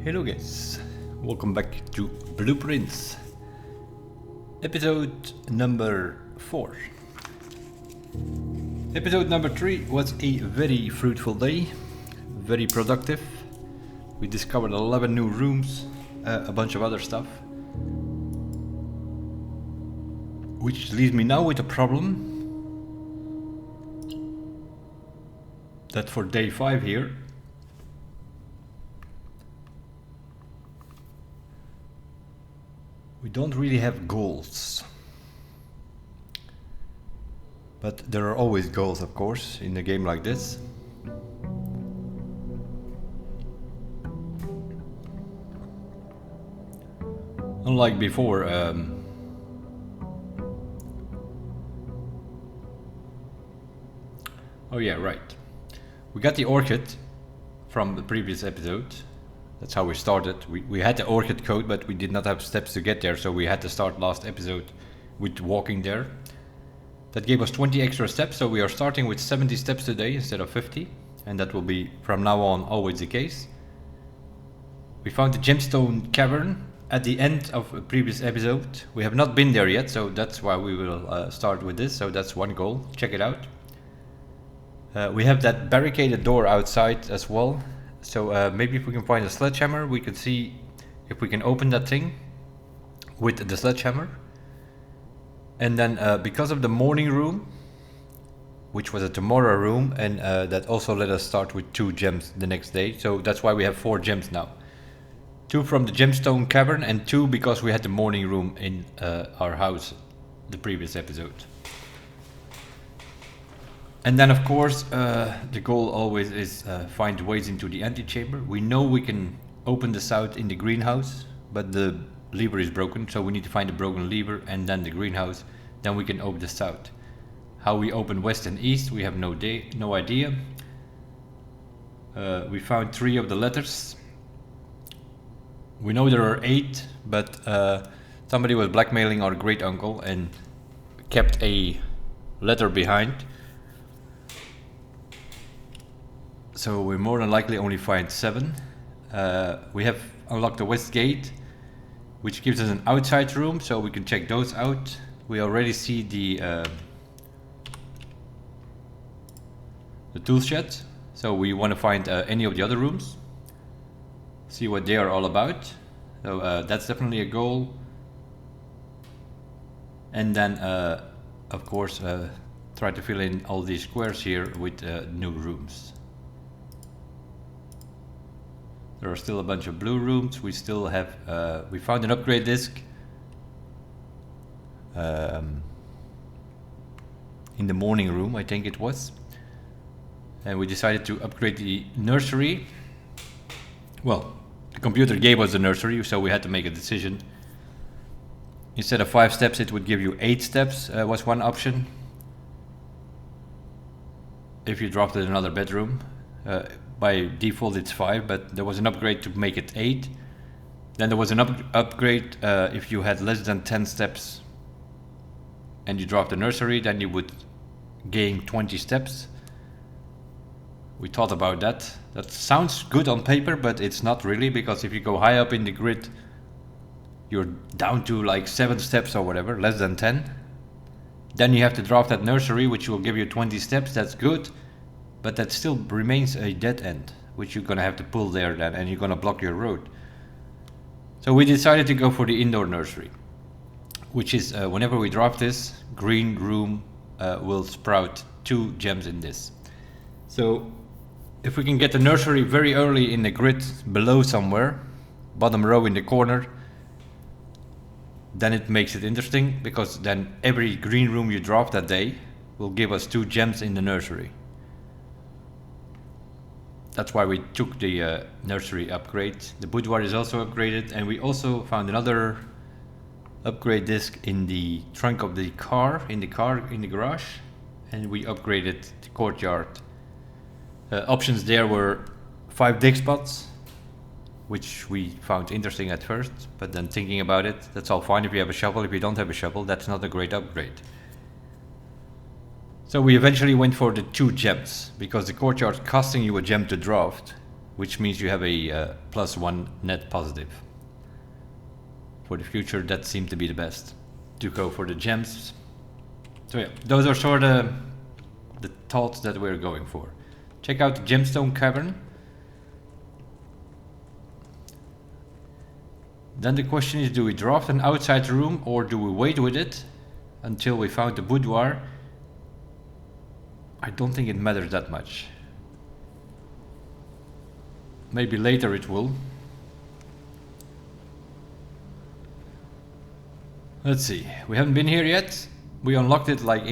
Hello guys, welcome back to Blueprints, episode number 4. Episode number 3 was a very fruitful day, very productive. We discovered 11 new rooms, a bunch of other stuff. Which leaves me now with a problem that for day 5 here, we don't really have goals. But there are always goals, of course, in a game like this. Unlike before, oh yeah, right. We got the orchid from the previous episode. That's how we started. We had the orchid code, but we did not have steps to get there, so we had to start last episode with walking there. That gave us 20 extra steps, so we are starting with 70 steps today instead of 50, and that will be from now on always the case. We found the gemstone cavern at the end of a previous episode. We have not been there yet, so that's why we will start with this, so that's one goal. Check it out. We have that barricaded door outside as well. So maybe if we can find a sledgehammer, we could see if we can open that thing with the sledgehammer. And then because of the morning room, which was a tomorrow room, and that also let us start with 2 gems the next day. So that's why we have 4 gems now. 2 from the gemstone cavern and 2 because we had the morning room in our house the previous episode. And then of course the goal always is find ways into the antechamber. We know we can open this out in the greenhouse, but the lever is broken, so we need to find a broken lever and then the greenhouse, then we can open this out. How we open west and east, we have no idea. We found 3 of the letters. We know there are 8, but somebody was blackmailing our great uncle and kept a letter behind. So we more than likely only find 7. We have unlocked the west gate, which gives us an outside room, so we can check those out. We already see the tool shed, so we want to find any of the other rooms, see what they are all about. So that's definitely a goal. And then of course try to fill in all these squares here with new rooms. There are still a bunch of blue rooms. We still have, we found an upgrade disc in the morning room, I think it was. And we decided to upgrade the nursery. Well, the computer gave us the nursery, so we had to make a decision. Instead of 5 steps, it would give you 8 steps, was one option. If you dropped it in another bedroom. By default it's 5, but there was an upgrade to make it 8. Then there was an upgrade if you had less than 10 steps and you dropped the nursery, then you would gain 20 steps. We thought about that. That sounds good on paper, but it's not really, because if you go high up in the grid, you're down to like 7 steps or whatever, less than 10. Then you have to drop that nursery, which will give you 20 steps. That's good. But that still remains a dead end, which you're gonna have to pull there then, and you're gonna block your road. So we decided to go for the indoor nursery, which is whenever we drop this, green room will sprout 2 gems in this. So if we can get the nursery very early in the grid below somewhere, bottom row in the corner, then it makes it interesting, because then every green room you drop that day will give us 2 gems in the nursery. That's why we took the nursery upgrade. The boudoir is also upgraded, and we also found another upgrade disc in the trunk of the car, in the garage, and we upgraded the courtyard. Options there were 5 dig spots, which we found interesting at first, but then thinking about it, that's all fine if you have a shovel. If you don't have a shovel, that's not a great upgrade. So we eventually went for the 2 gems, because the courtyard costing you a gem to draft which means you have a +1 net positive. For the future, that seemed to be the best, to go for the gems. So yeah, those are sort of the thoughts that we're going for. Check out the gemstone cavern. Then the question is, do we draft an outside room or do we wait with it until we found the boudoir? I don't think it matters that much. Maybe later it will. Let's see, we haven't been here yet. We unlocked it like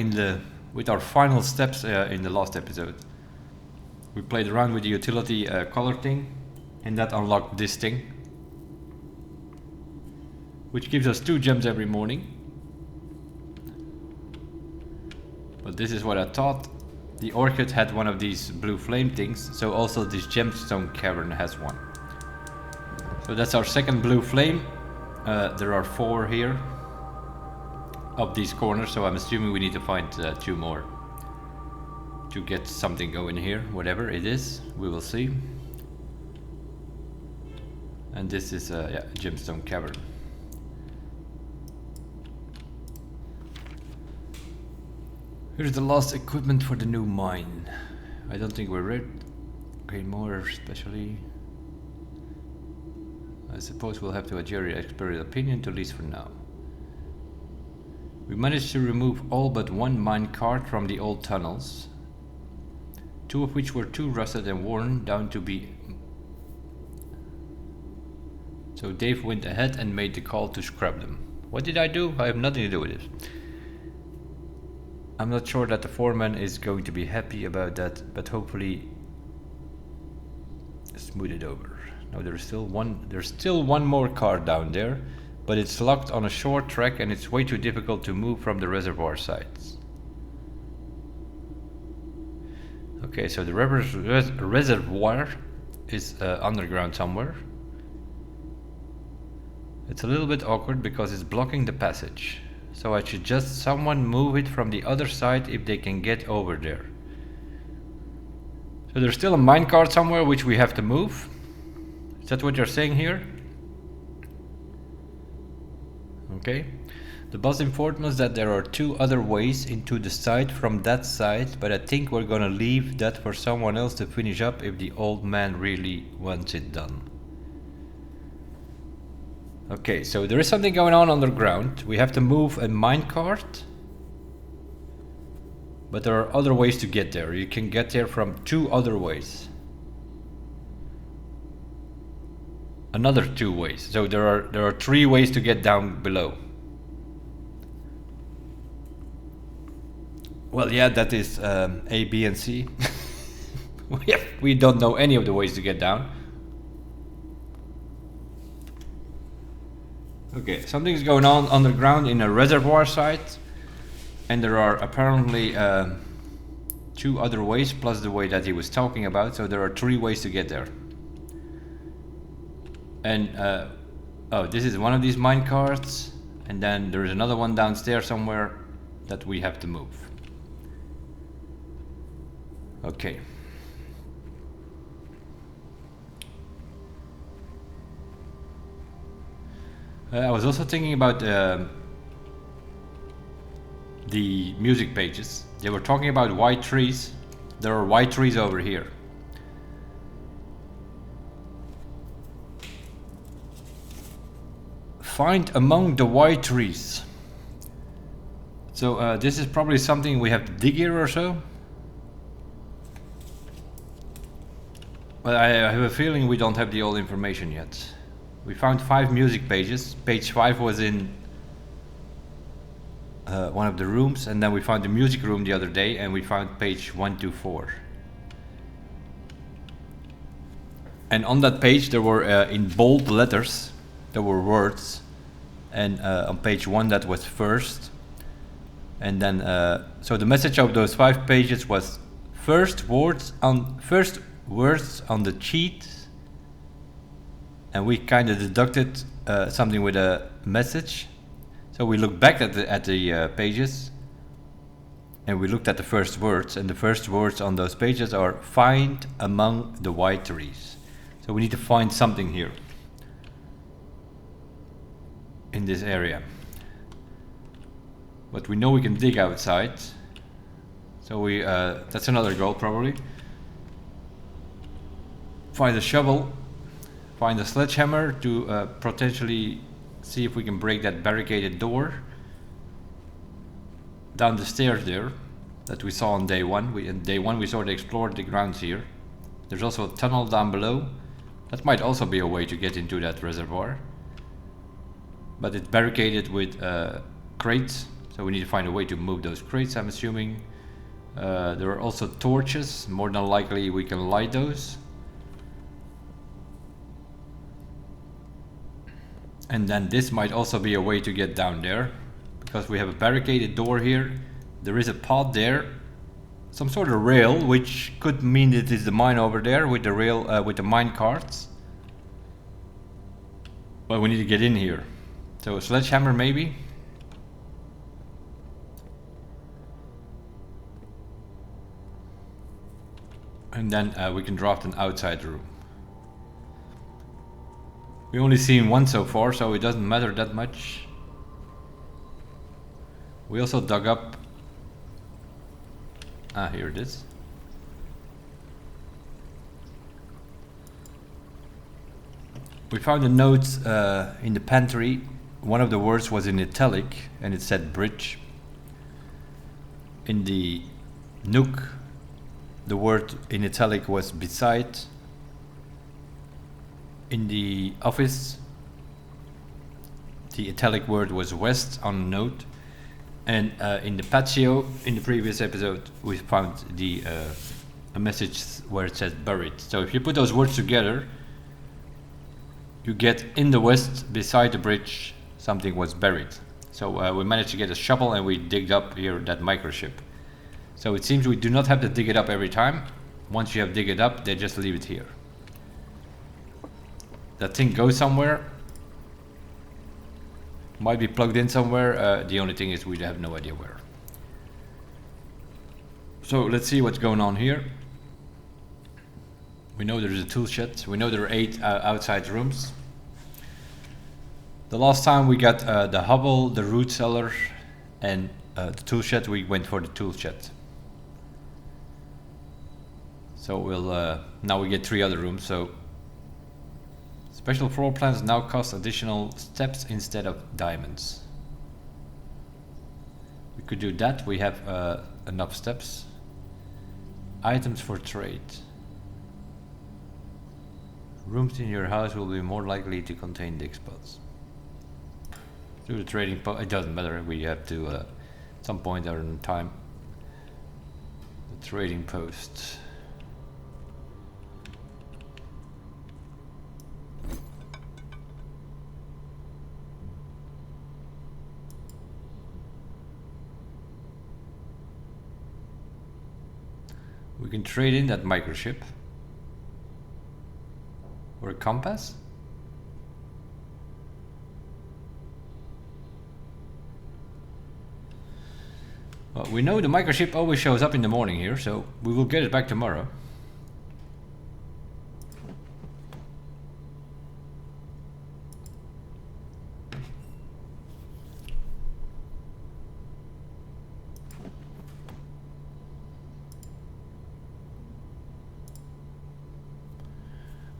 with our final steps in the last episode. We played around with the utility color thing, and that unlocked this thing, which gives us 2 gems every morning. But this is what I thought. The orchid had one of these blue flame things, so also this gemstone cavern has one. So that's our second blue flame. There are 4 here of these corners, so I'm assuming we need to find 2 more to get something going here, whatever it is, we will see. And this is yeah, gemstone cavern. Here's the last equipment for the new mine. I don't think we're ready. Gain more especially. I suppose we'll have to adjust your expert opinion to least for now. We managed to remove all but 1 mine cart from the old tunnels, 2 of which were too rusted and worn down to be. So Dave went ahead and made the call to scrap them. What did I do? I have nothing to do with it. I'm not sure that the foreman is going to be happy about that, but hopefully smooth it over. Now there's still one more car down there, but it's locked on a short track and it's way too difficult to move from the reservoir sites. Okay, so the reservoir is underground somewhere. It's a little bit awkward because it's blocking the passage. So I should just someone move it from the other side if they can get over there. So there's still a minecart somewhere which we have to move. Is that what you're saying here? Okay. The boss informed us that there are 2 other ways into the site from that side, but I think we're gonna leave that for someone else to finish up if the old man really wants it done. Okay, so there is something going on underground. We have to move a minecart, but there are other ways to get there. You can get there from 2 other ways. Another 2 ways. So there are 3 ways to get down below. Well, yeah, that is A, B, and C. We don't know any of the ways to get down. Okay, something's going on underground in a reservoir site, and there are apparently 2 other ways plus the way that he was talking about, so there are 3 ways to get there. And oh, this is one of these mine carts, and then there is another one downstairs somewhere that we have to move. Okay. I was also thinking about the music pages. They were talking about white trees. There are white trees over here. Find among the white trees. So this is probably something we have to dig here or so. But I have a feeling we don't have the old information yet. We found 5 music pages. Page 5 was in one of the rooms, and then we found the music room the other day, and we found page 1 to 4. And on that page there were in bold letters, there were words, and on page 1 that was first. And then so the message of those 5 pages was first words on the cheat. And we kind of deducted something with a message. So we looked back at the pages, and we looked at the first words, and the first words on those pages are "find among the white trees." So we need to find something here in this area. But we know we can dig outside. So we that's another goal probably. Find a shovel, find a sledgehammer to potentially see if we can break that barricaded door down the stairs there that we saw on day one. In day one we sort of explored the grounds here. There's also a tunnel down below. That might also be a way to get into that reservoir. But it's barricaded with crates, so we need to find a way to move those crates, I'm assuming. There are also torches. More than likely we can light those. And then this might also be a way to get down there, because we have a barricaded door here. There is a pod there, some sort of rail, which could mean it is the mine over there with the rail, with the mine carts. But we need to get in here. So a sledgehammer maybe. And then we can draft an outside room. We only seen one so far, so it doesn't matter that much. We also dug up... Ah, here it is. We found a note in the pantry. One of the words was in italic and it said bridge. In the nook, the word in italic was beside. In the office, the italic word was west on a note. And in the patio, in the previous episode, we found the a message where it says buried. So if you put those words together, you get in the west, beside the bridge, something was buried. So we managed to get a shovel and we digged up here that microchip. So it seems we do not have to dig it up every time. Once you have dig it up, they just leave it here. That thing goes somewhere. Might be plugged in somewhere. The only thing is we have no idea where. So let's see what's going on here. We know there's a tool shed. We know there are 8 outside rooms. The last time we got the hovel, the root cellar, and the tool shed, we went for the tool shed. So we'll now we get 3 other rooms. So special floor plans now cost additional steps instead of diamonds. We could do that. We have enough steps. Items for trade. Rooms in your house will be more likely to contain dig spots. Do the trading post. It doesn't matter. We have to at some point in time. The trading post. We can trade in that microchip. Or a compass? Well, we know the microchip always shows up in the morning here, so we will get it back tomorrow.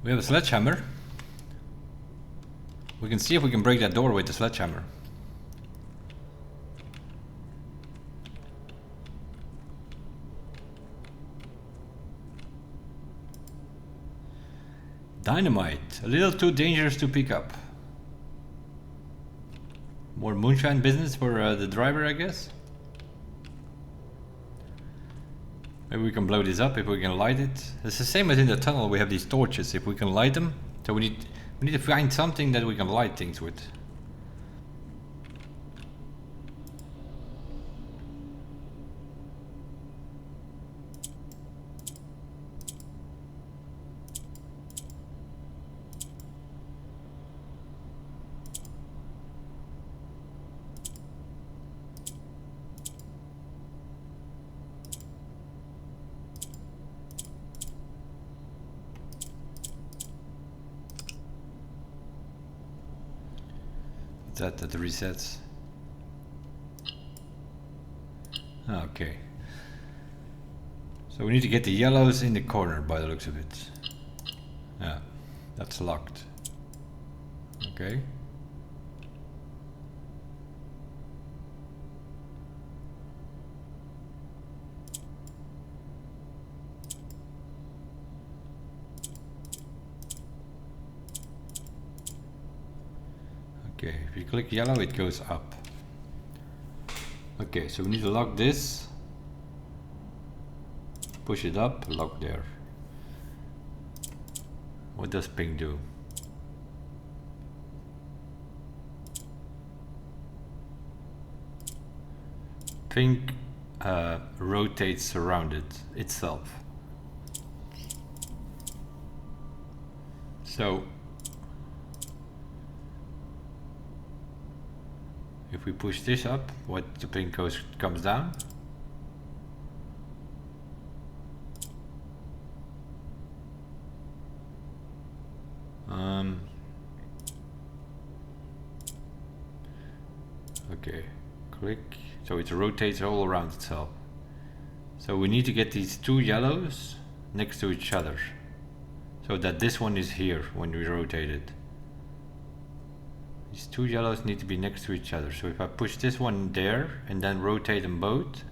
We have a sledgehammer. We can see if we can break that door with the sledgehammer. Dynamite, a little too dangerous to pick up. More moonshine business for the driver, I guess. Maybe we can blow this up if we can light it. It's the same as in the tunnel. We have these torches. If we can light them, so we need to find something that we can light things with. that resets. Okay. So we need to get the yellows in the corner by the looks of it. Yeah, that's locked. Okay. Okay, if you click yellow, it goes up. Okay, so we need to lock this. Push it up, lock there. What does pink do? Pink rotates around it itself. So if we push this up, what the pink comes down. Okay, click. So it rotates all around itself. So we need to get these two yellows next to each other, so that this one is here when we rotate it. These two yellows need to be next to each other. So if I push this one there and then rotate them both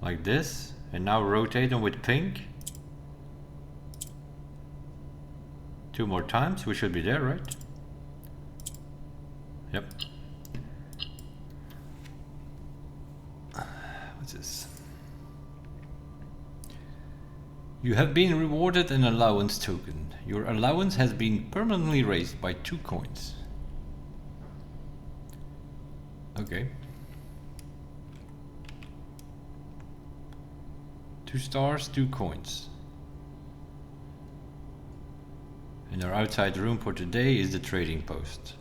like this, and now rotate them with pink 2 more times, we should be there, right? Yep. What's this? You have been rewarded an allowance token. Your allowance has been permanently raised by 2 coins. Okay. 2 stars, 2 coins. And our outside room for today is the trading post.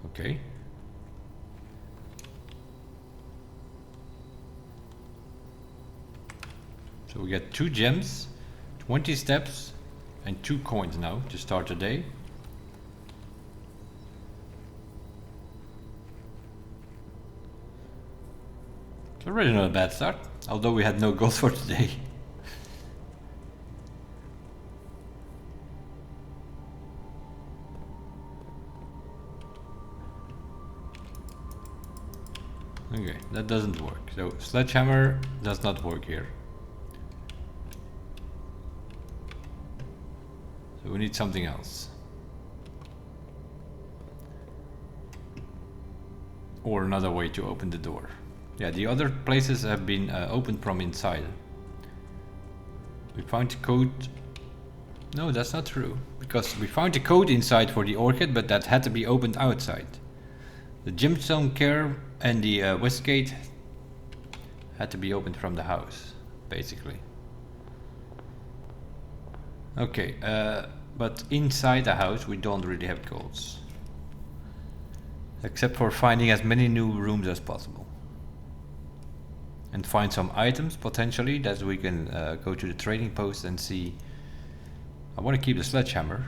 Okay. So we get 2 gems, 20 steps, and 2 coins now to start the day. It's already not a bad start, although we had no goals for today. Okay, that doesn't work. So sledgehammer does not work here. So we need something else. Or another way to open the door. Yeah, the other places have been opened from inside. We found the code. No, that's not true. Because we found the code inside for the orchid, but that had to be opened outside. The gemstone care and the west gate had to be opened from the house, basically. Okay, but inside the house we don't really have goals. Except for finding as many new rooms as possible. And find some items, potentially, that we can go to the trading post and see. I want to keep the sledgehammer.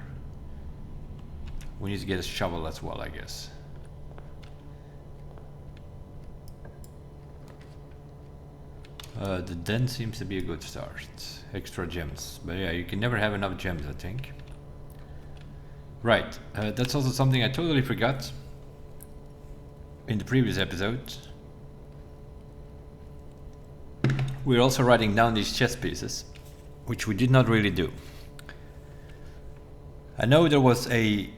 We need to get a shovel as well, I guess. The den seems to be a good start. Extra gems. But yeah, you can never have enough gems, I think. Right, that's also something I totally forgot in the previous episode. We're also writing down these chess pieces, which we did not really do. I know there was a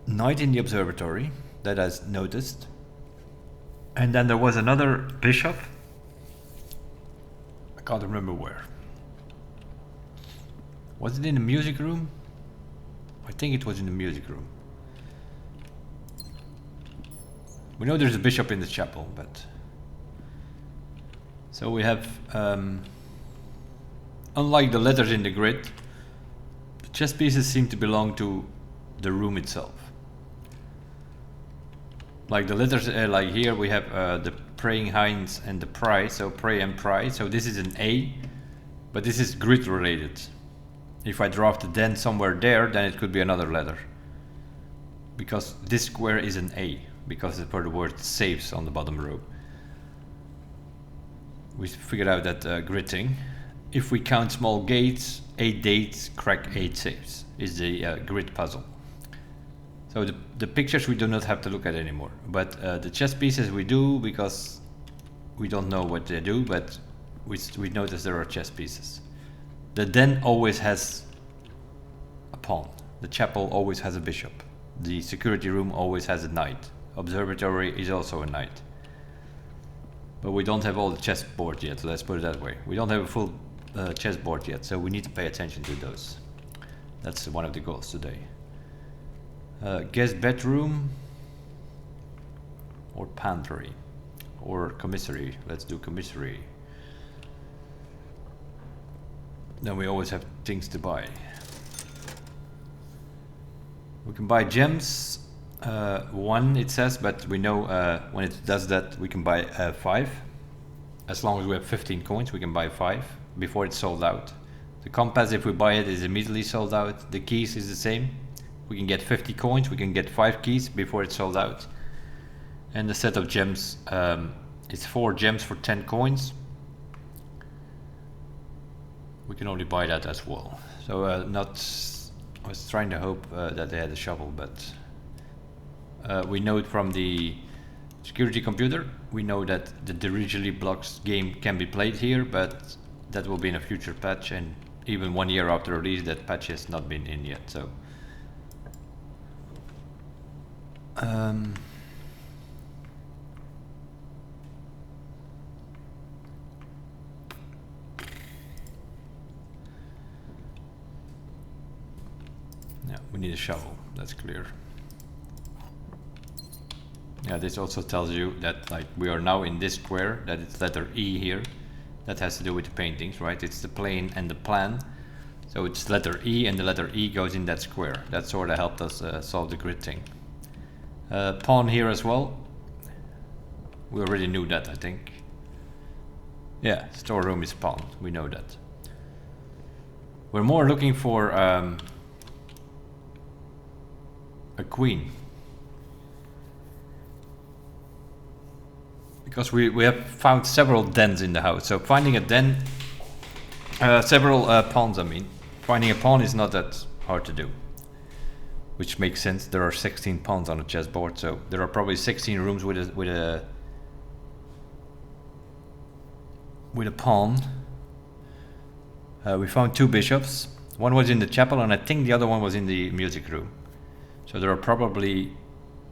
knight in the observatory that I noticed. And then there was another bishop. I can't remember where. Was it in the music room? I think it was in the music room. We know there's a bishop in the chapel, but... So we have, unlike the letters in the grid, the chess pieces seem to belong to the room itself. Like the letters, like here we have the praying hinds and the pry, so pray and pry. So this is an A, but this is grid related. If I drop the den somewhere there, then it could be another letter. Because this square is an A, because it's for the word saves on the bottom row. We figured out that grid thing. If we count small gates, 8 dates, crack 8 saves, is the grid puzzle. So the pictures we do not have to look at anymore, but the chess pieces we do, because we don't know what they do, but we notice there are chess pieces. The den always has a pawn. The chapel always has a bishop. The security room always has a knight. Observatory is also a knight. But we don't have all the chessboard yet, let's put it that way. We don't have a full chessboard yet, so we need to pay attention to those. That's one of the goals today. Guest bedroom or pantry or commissary. Let's do commissary. Then we always have things to buy. We can buy gems. 1 it says, but we know when it does that we can buy 5. As long as we have 15 coins we can buy 5 before it's sold out. The compass, if we buy it, is immediately sold out. The keys is the same. We can get 50 coins, we can get 5 keys before it's sold out. And the set of gems, it's 4 gems for 10 coins. We can only buy that as well. So I was trying to hope that they had a shovel, but we know it from the security computer. We know that the Dirigibly Blocks game can be played here, but that will be in a future patch, and even 1 year after release that patch has not been in yet. So yeah, we need a shovel, that's clear. Yeah, this also tells you that like we are now in this square, that it's letter E here. That has to do with the paintings, right? It's the plane and the plan. So it's letter E, and the letter E goes in that square. That sort of helped us solve the grid thing. Pawn here as well. We already knew that, I think. Yeah, storeroom is pawn. We know that. We're more looking for a queen. Because we have found several dens in the house. So finding a den, several pawns I mean. Finding a pawn is not that hard to do. Which makes sense, there are 16 pawns on a chessboard, so there are probably 16 rooms with a pawn. We found 2 bishops. One was in the chapel and I think the other one was in the music room. So there are probably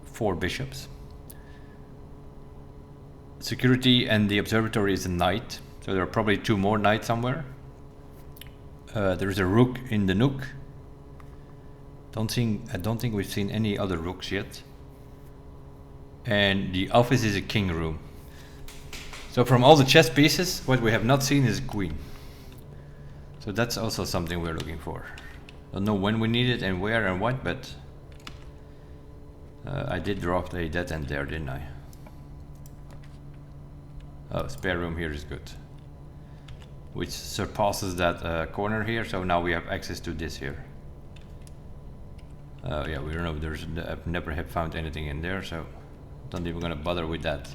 4 bishops. Security and the observatory is a knight, so there are probably 2 more knights somewhere. There's a rook in the nook. I don't think we've seen any other rooks yet. And the office is a king room. So from all the chess pieces, what we have not seen is a queen. So that's also something we're looking for. Don't know when we need it and where and what, but I did drop a dead end there, didn't I? Oh, spare room here is good. Which surpasses that corner here, so now we have access to this here. Yeah, we don't know, I've never have found anything in there, so don't even gonna bother with that.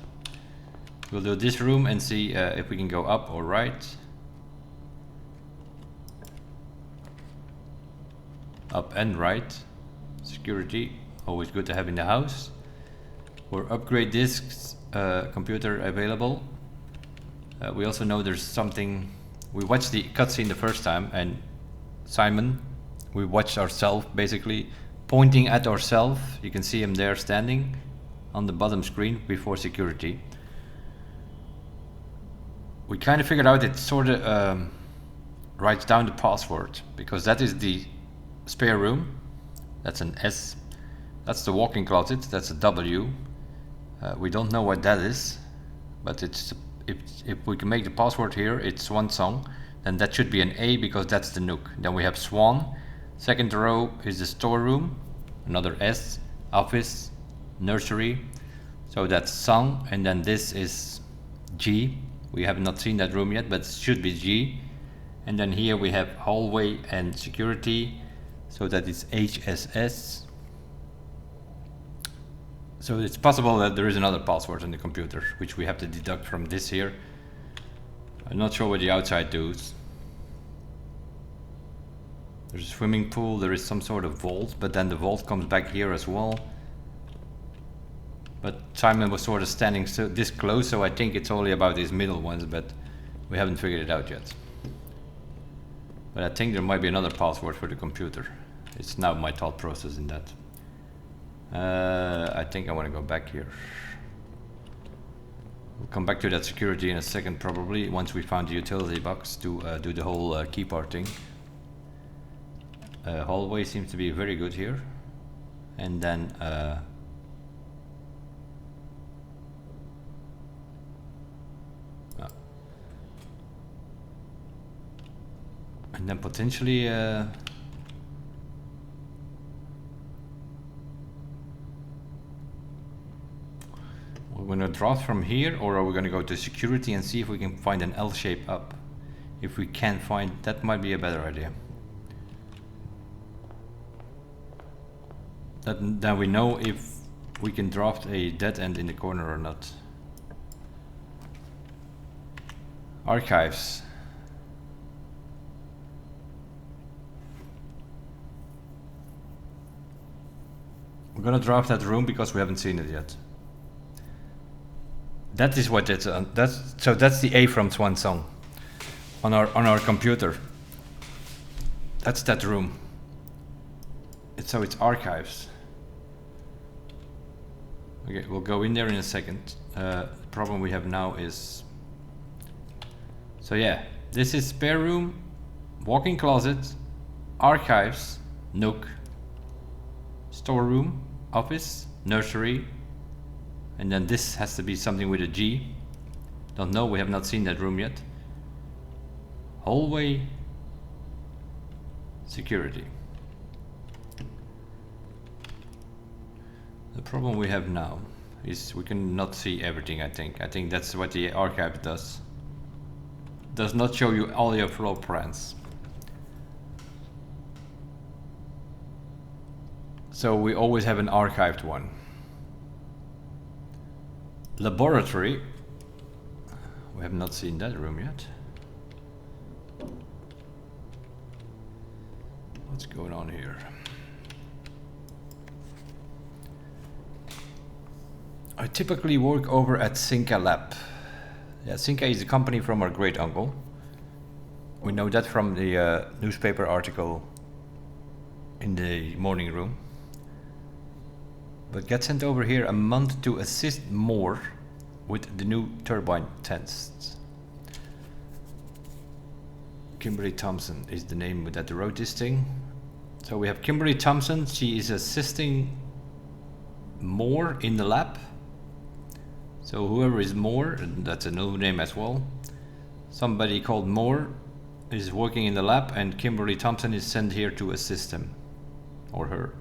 We'll do this room and see if we can go up or right. Up and right. Security, always good to have in the house. For upgrade discs, computer available. We also know there's something. We watched the cutscene the first time, and Simon, we watched ourselves basically pointing at ourselves. You can see him there standing on the bottom screen before security. We kind of figured out it sort of writes down the password, because that is the spare room. That's an S. That's the walk-in closet. That's a W. We don't know what that is, but it's if we can make the password here, it's Swan Song, then that should be an A, because that's the nook. Then we have Swan. Second row is the storeroom, another S, office, nursery. So that's Song, and then this is G. We have not seen that room yet, but it should be G. And then here we have hallway and security, so that is HSS. So it's possible that there is another password on the computer, which we have to deduct from this here. I'm not sure what the outside does. There's a swimming pool, there is some sort of vault, but then the vault comes back here as well. But Simon was sort of standing this close, so I think it's only about these middle ones, but we haven't figured it out yet. But I think there might be another password for the computer. It's now my thought process in that. I think I want to go back here. We'll come back to that security in a second, probably, once we found the utility box to do the whole key part thing. Hallway seems to be very good here. And then and then potentially we're gonna draft from here, or are we gonna go to security and see if we can find an L shape up? If we can find, that might be a better idea. Then we know if we can draft a dead end in the corner or not. Archives. We're gonna draft that room because we haven't seen it yet. That is what it's that's the A from Swan Song on our computer. That's that room. It's archives. Okay, we'll go in there in a second. The problem we have now is, so yeah, this is spare room, walk-in closet, archives, nook, storeroom, office, nursery, and then this has to be something with a G. Don't know, we have not seen that room yet. Hallway, security. The problem we have now is we cannot see everything, I think. I think that's what the archive does. Does not show you all your floor plans. So we always have an archived one. Laboratory. We have not seen that room yet. What's going on here? I typically work over at Cinca Lab. Yeah, Cinca is a company from our great uncle. We know that from the newspaper article in the morning room. But get sent over here a month to assist more with the new turbine tests. Kimberly Thompson is the name that wrote this thing. So we have Kimberly Thompson. She is assisting more in the lab. So whoever is Moore, that's a new name as well. Somebody called Moore is working in the lab, and Kimberly Thompson is sent here to assist him or her.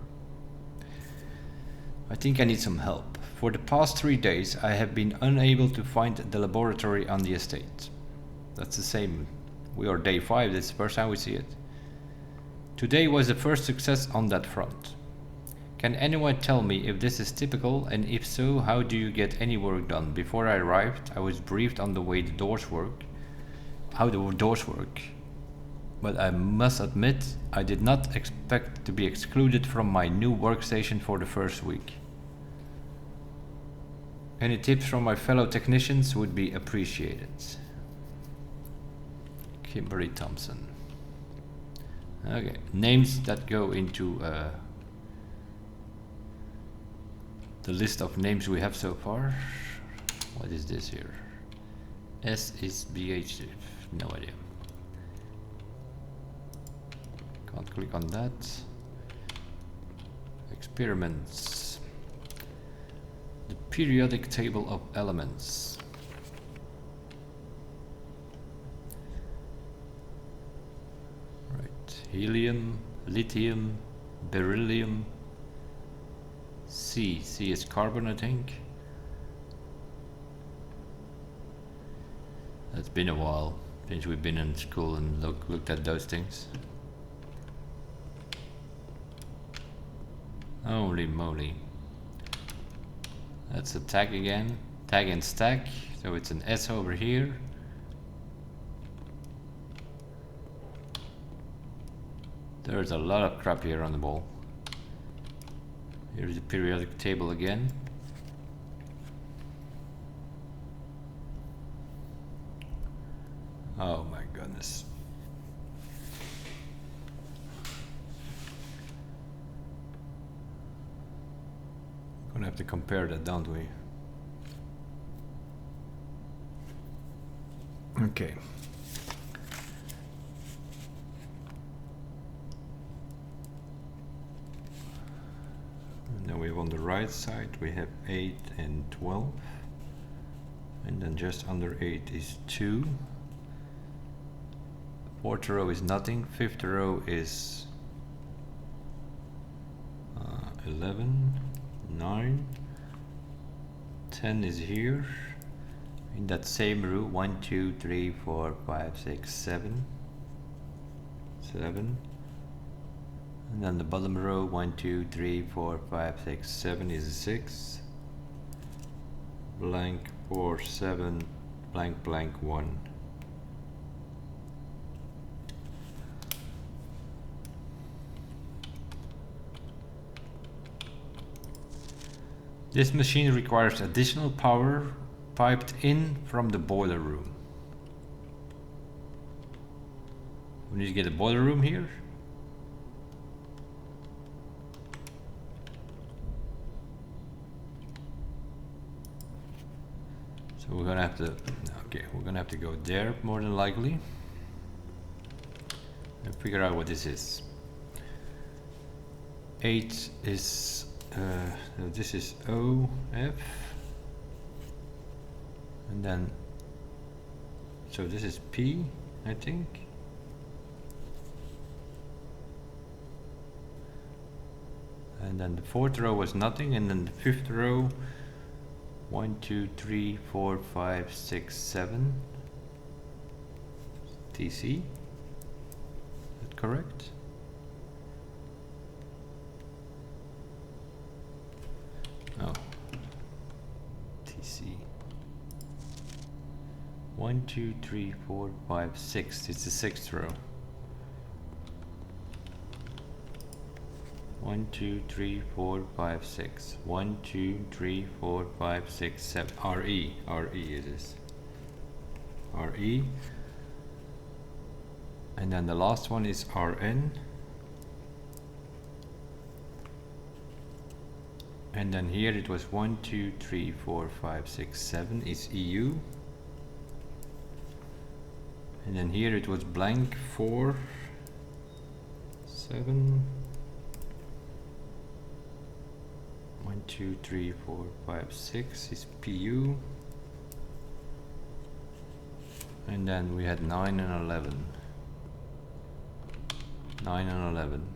I think I need some help. For the past 3 days I have been unable to find the laboratory on the estate. That's the same. We are day 5, that's the first time we see it. Today was the first success on that front. Can anyone tell me if this is typical, and if so, how do you get any work done? Before I arrived, I was briefed on the way the doors work, how the doors work. But I must admit, I did not expect to be excluded from my new workstation for the first week. Any tips from my fellow technicians would be appreciated. Kimberly Thompson. Okay, names that go into the list of names we have so far. What is this here? S is BH. No idea. Can't click on that. Experiments. The periodic table of elements. Right. Helium, lithium, beryllium. C is carbon, I think. That's been a while. since we've been in school and looked at those things. Holy moly. That's a tag again. Tag and stack. So it's an S over here. There's a lot of crap here on the ball. Here's the periodic table again. Oh my goodness. Gonna have to compare that, don't we? Okay. And then we have on the right side we have 8 and 12. And then just under 8 is 2. Fourth row is nothing. Fifth row is 11, 9, 10 is here. In that same row, 1, 2, 3, 4, 5, 6, 7. 7. And then the bottom row, 1, 2, 3, 4, 5, 6, 7 is a 6. Blank 4, 7, blank, blank 1. This machine requires additional power piped in from the boiler room. We need to get a boiler room here. So we're gonna have to, okay, we're gonna have to go there more than likely and figure out what this is. 8 is this is O, F, and then so this is P, I think. And then the fourth row was nothing, and then the fifth row 1, 2, 3, 4, 5, 6, 7 TC. Is that correct? Oh, TC. 1, 2, 3, 4, 5, 6. It's the sixth row. 1, 2, 3, 4, 5, 6. 1, 2, 3, 4, 5, 6, 7. RE. RE it is. RE. And then the last one is RN. And then here it was 1, 2, 3, 4, 5, 6, 7 is EU. And then here it was blank 4, 7. 1, 2, 3, 4, 5, 6 is PU. And then we had 9 and 11. 9 and 11.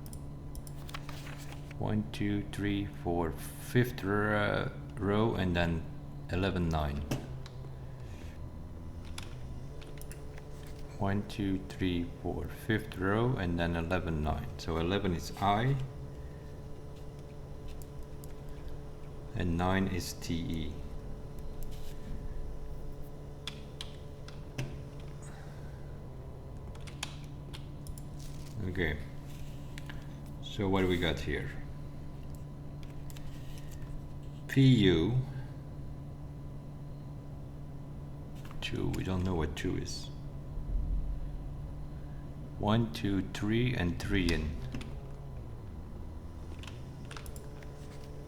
1, 2, 3, 4, fifth row, and then 11, 9. 1, 2, 3, 4, fifth row, and then 11, 9. So 11 is I, and 9 is TE. Okay, so what do we got here? PU 2, we don't know what 2 is. 1, 2, 3 and 3 in.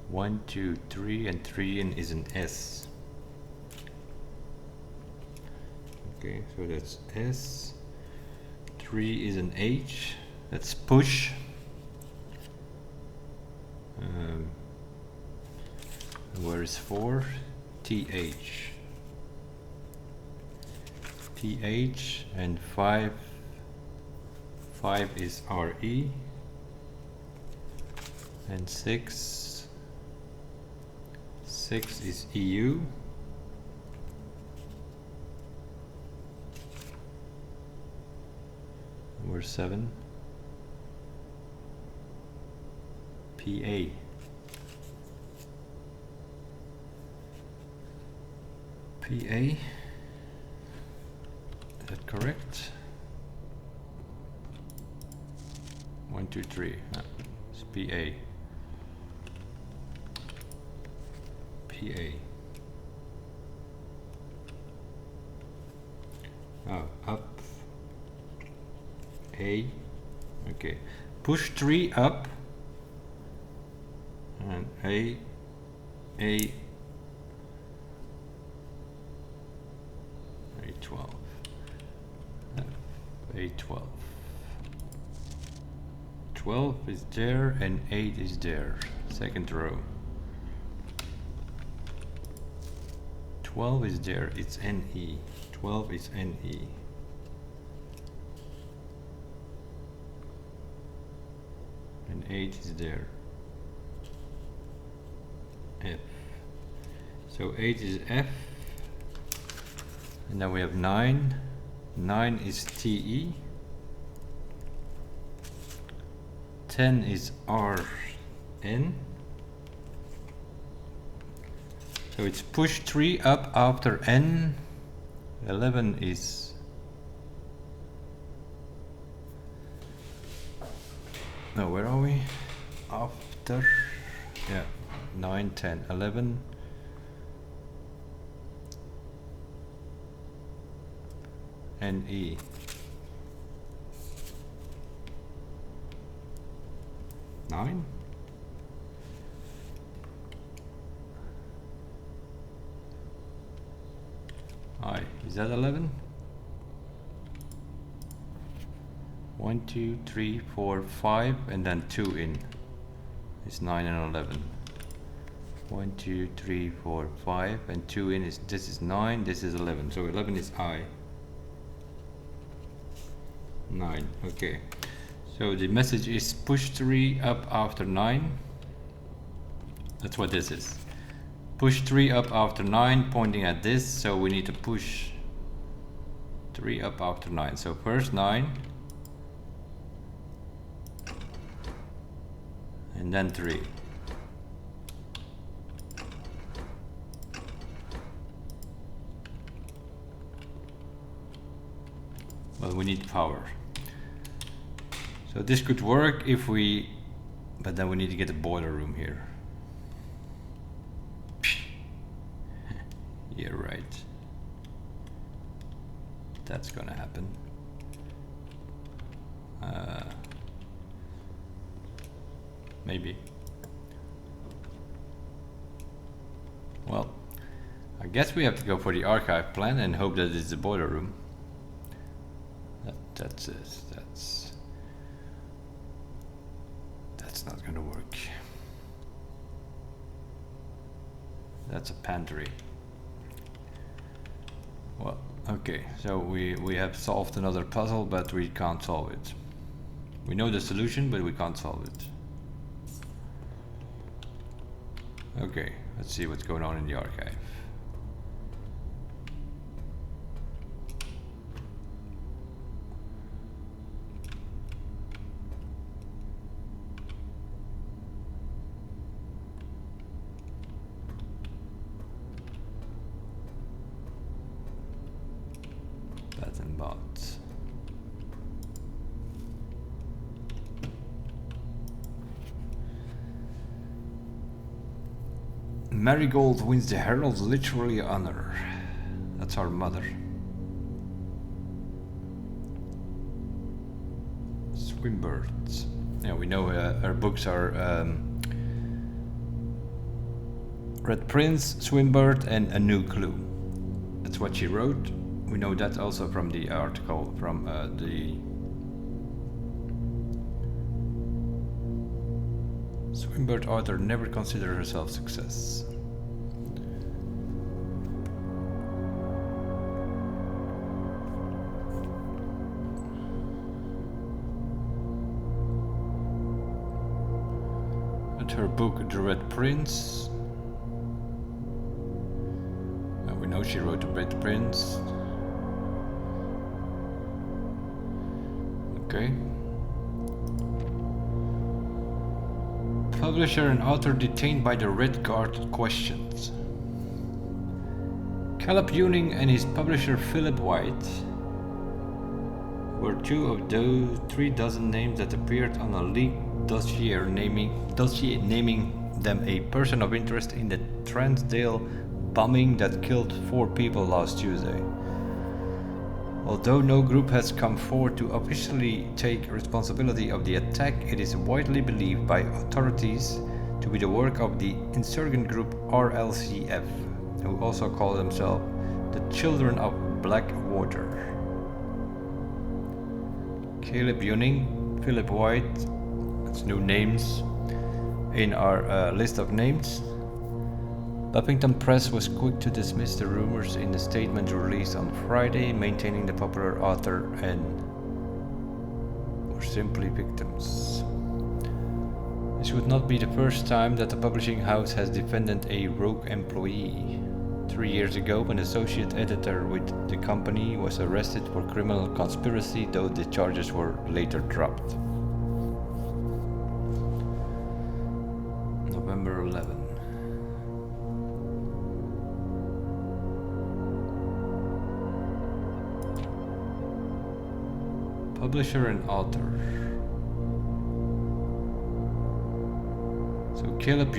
1, 2, 3 and 3 in is an S. Okay, so that's S. 3 is an H. That's push. Where is 4? TH. TH and 5. 5 is RE. And 6. 6 is EU. over 7. PA. PA. Is that correct? 1, 2, 3. It's PA. PA. Oh, up. A. Okay. Push 3 up. And A. A12. A12. 12 is there and 8 is there. Second row. 12 is there, it's NE. 12 is NE. And 8 is there. F. So 8 is F. And then we have 9. 9 is TE. 10 is RN. So it's push 3 up after N. 11 is no, where are we? After, yeah, 9, 10, 11. NE. Nine. I. Is that 11? 1, 2, 3, 4, 5, and then 2 in. It's 9 and 11. 1, 2, 3, 4, 5, and 2 in is, this is 9, this is 11. So 11 is I. 9, okay. So the message is push 3 up after 9. That's what this is. Push 3 up after 9, pointing at this, so we need to push 3 up after 9. So first 9, and then 3. Well, we need power. So this could work if we, but then we need to get a boiler room here. Yeah, right. That's gonna happen. Maybe. Well, I guess we have to go for the archive plan and hope that it's the boiler room. That's it. That's not gonna work. That's a pantry. Well, okay, so we have solved another puzzle, but we can't solve it. We know the solution, but we can't solve it. Okay, let's see what's going on in the archive. Marigold wins the Herald's literary honor. That's our mother. Swimbirds. Yeah, we know her books are Red Prince, Swimbird, and A New Clue. That's what she wrote. We know that also from the article from the Swimbird author never considered herself success. And her book The Red Prince. And we know she wrote The Red Prince. Okay. Publisher and author detained by the Red Guard questions. Caleb Ewing and his publisher Philip White were two of those 36 names that appeared on a leaked dossier naming them a person of interest in the Transdale bombing that killed 4 people last Tuesday. Although no group has come forward to officially take responsibility of the attack, it is widely believed by authorities to be the work of the insurgent group RLCF, who also call themselves the Children of Blackwater. Caleb Ewing, Philip White, that's new names in our list of names. Buffington Press was quick to dismiss the rumors in a statement released on Friday, maintaining the popular author and were simply victims. This would not be the first time that the publishing house has defended a rogue employee. 3 years ago, an associate editor with the company was arrested for criminal conspiracy, though the charges were later dropped. November 11. Publisher and author. So Caleb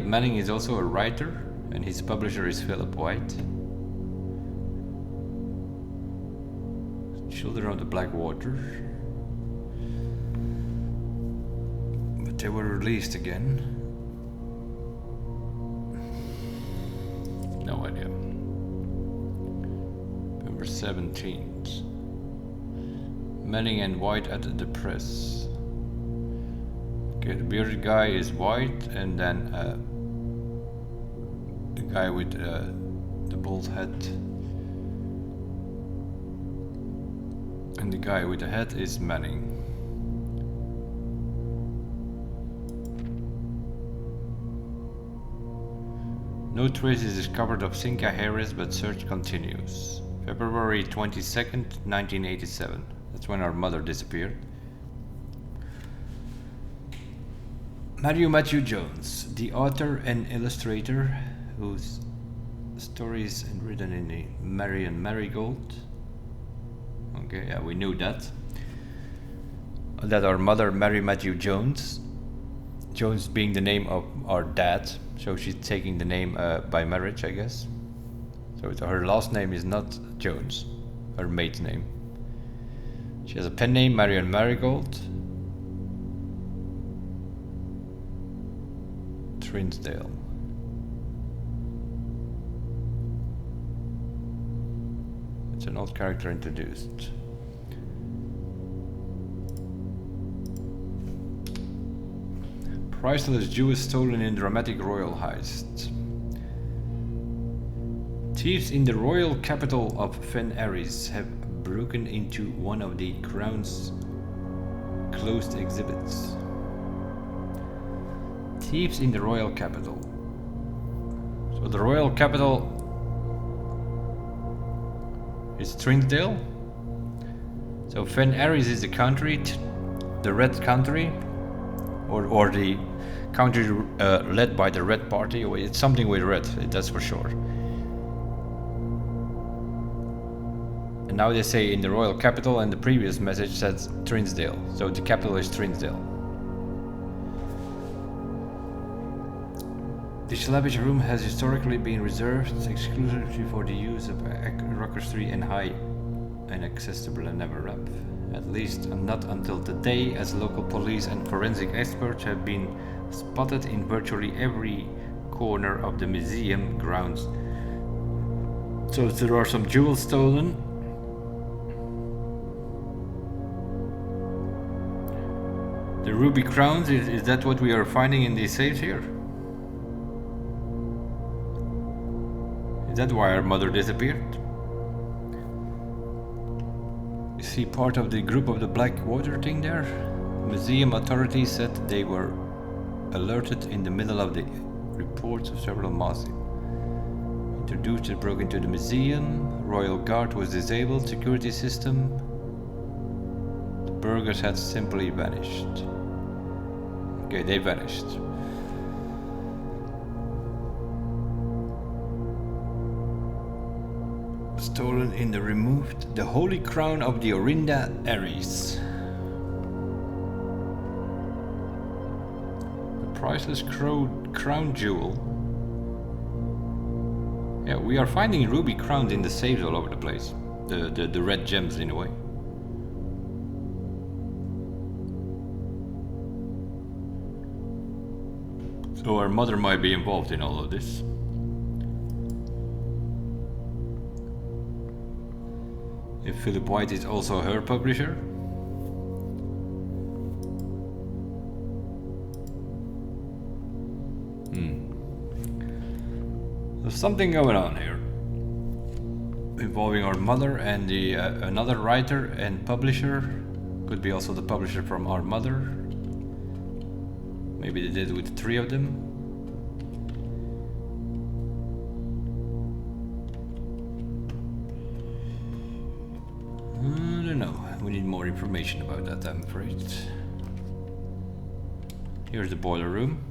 Manning is also a writer, and his publisher is Philip White. Children of the Blackwater. But they were released again. No idea. November 17th. Manning and White at the press. Okay, the bearded guy is White, and then the guy with the bald head, and the guy with the hat is Manning. No trace is discovered of Sinka Harris, but search continues. February 22nd, 1987. That's when our mother disappeared. Matthew Jones, the author and illustrator whose story is written in the Marion Marigold. Okay, yeah, we knew that. That our mother, Mary Matthew Jones. Jones being the name of our dad, so she's taking the name by marriage, I guess. So her last name is not Jones, her maid's name. She has a pen name, Marion Marigold. Trinsdale. It's an old character introduced. Priceless jewels stolen in dramatic royal heist. Thieves in the royal capital of Fen Aries have broken into one of the Crown's closed exhibits. Thieves in the royal capital. So the royal capital is Trinsdale. So Fen Aries is the country, the red country, or the country led by the red party. It's something with red, that's for sure. And now they say in the royal capital, and the previous message says Trinsdale. So the capital is Trinsdale. This lavish room has historically been reserved exclusively for the use of rocketry and high inaccessible and never up. At least not until today, as local police and forensic experts have been spotted in virtually every corner of the museum grounds. So there are some jewels stolen. The ruby crowns, is that what we are finding in these safes here? Is that why our mother disappeared? You see part of the group of the Blackwater thing there? Museum authorities said they were alerted in the middle of the reports of several mass introducers broke into the museum, Royal Guard was disabled, security system. burgers had simply vanished. Okay, they vanished. Stolen in the removed the holy crown of the Orinda Ares. The priceless crown jewel. Yeah, we are finding ruby crowns in the safes all over the place. The red gems in a way. So our mother might be involved in all of this. If Philip White is also her publisher. There's something going on here. Involving our mother and the another writer and publisher. Could be also the publisher from our mother. Maybe they did it with 3 of them. I don't know. We need more information about that, I'm afraid. Here's the boiler room.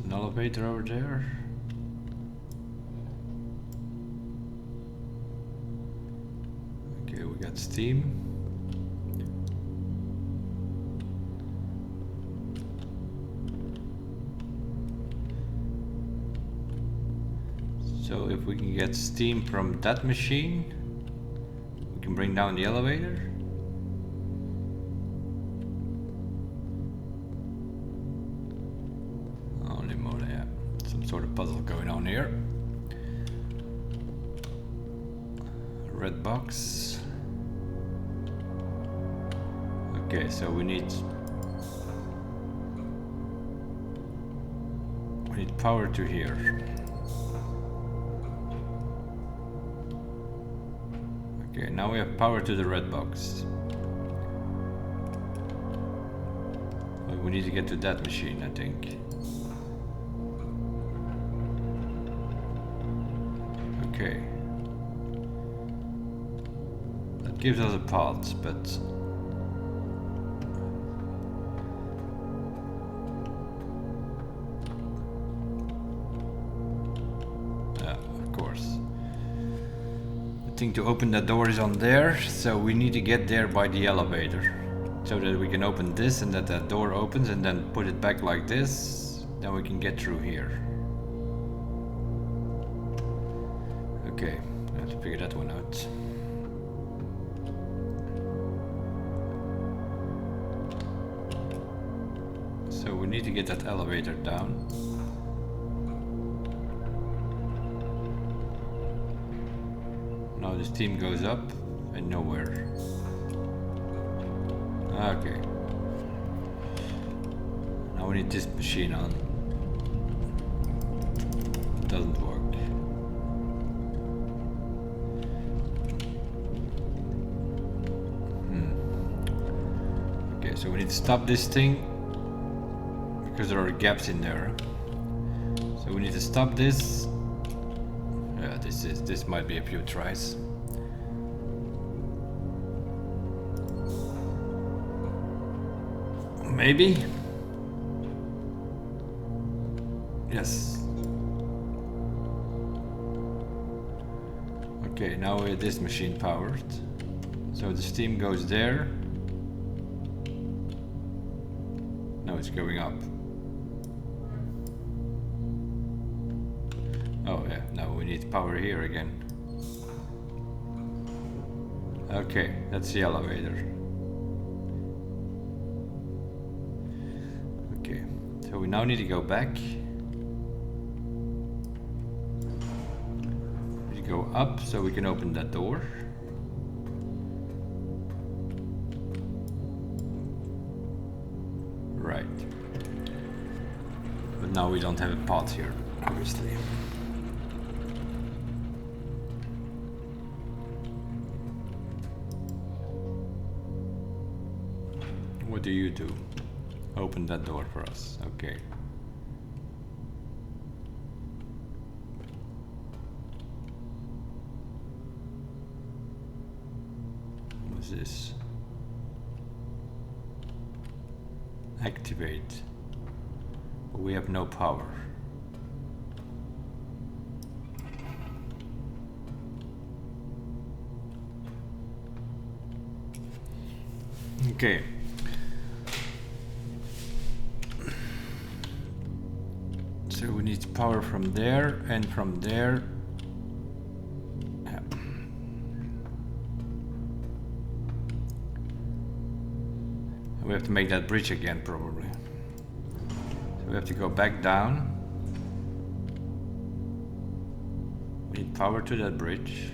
An elevator over there. Okay, we got steam. So if we can get steam from that machine, we can bring down the elevator. Sort of puzzle going on here. Red box. Okay, so we need power to here. Okay, now we have power to the red box. But we need to get to that machine, I think. Okay. That gives us a path, but yeah, of course. The thing to open that door is on there, so we need to get there by the elevator. So that we can open this and that door opens and then put it back like this, then we can get through here. Okay, I have to figure that one out. So we need to get that elevator down. Now the steam goes up and nowhere. Okay. Now we need this machine on. It doesn't work. So we need to stop this thing because there are gaps in there. So we need to stop this. Yeah, this might be a few tries. Maybe. Yes. Okay, now we have this machine powered. So the steam goes there. Now it's going up. Oh yeah, now we need power here again. Okay, that's the elevator. Okay, so we now need to go back. We go up so we can open that door. Right. But now we don't have a path here, obviously. do you do? Open that door for us. Okay. What's this? Activate. But we have no power. Okay. So we need power from there and from there. Yeah. We have to make that bridge again, probably. So we have to go back down. We need power to that bridge.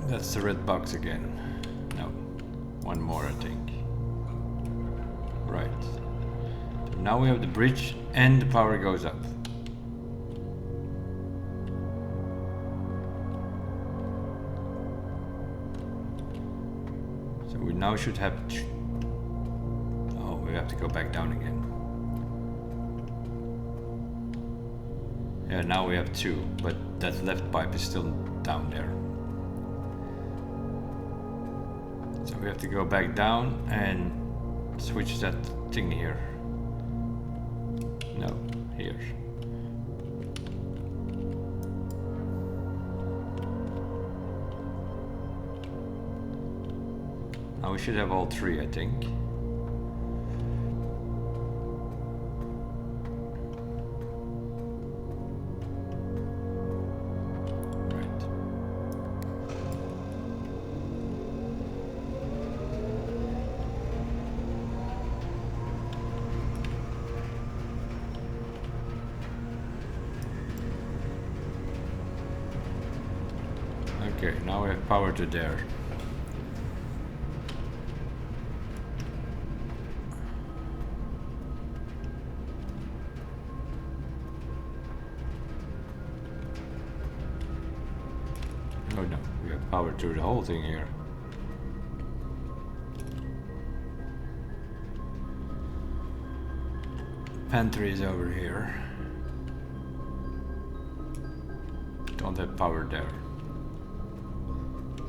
That's the red box again. No, one more I think. Right. So now we have the bridge and the power goes up. So we now should have... Oh, we have to go back down again. Yeah, now we have 2, but that left pipe is still down there. So we have to go back down and switch that thing here. No, here. Now we should have all 3, I think. Okay, now we have power to there. Oh no, we have power to the whole thing here. Pantry is over here. Don't have power there.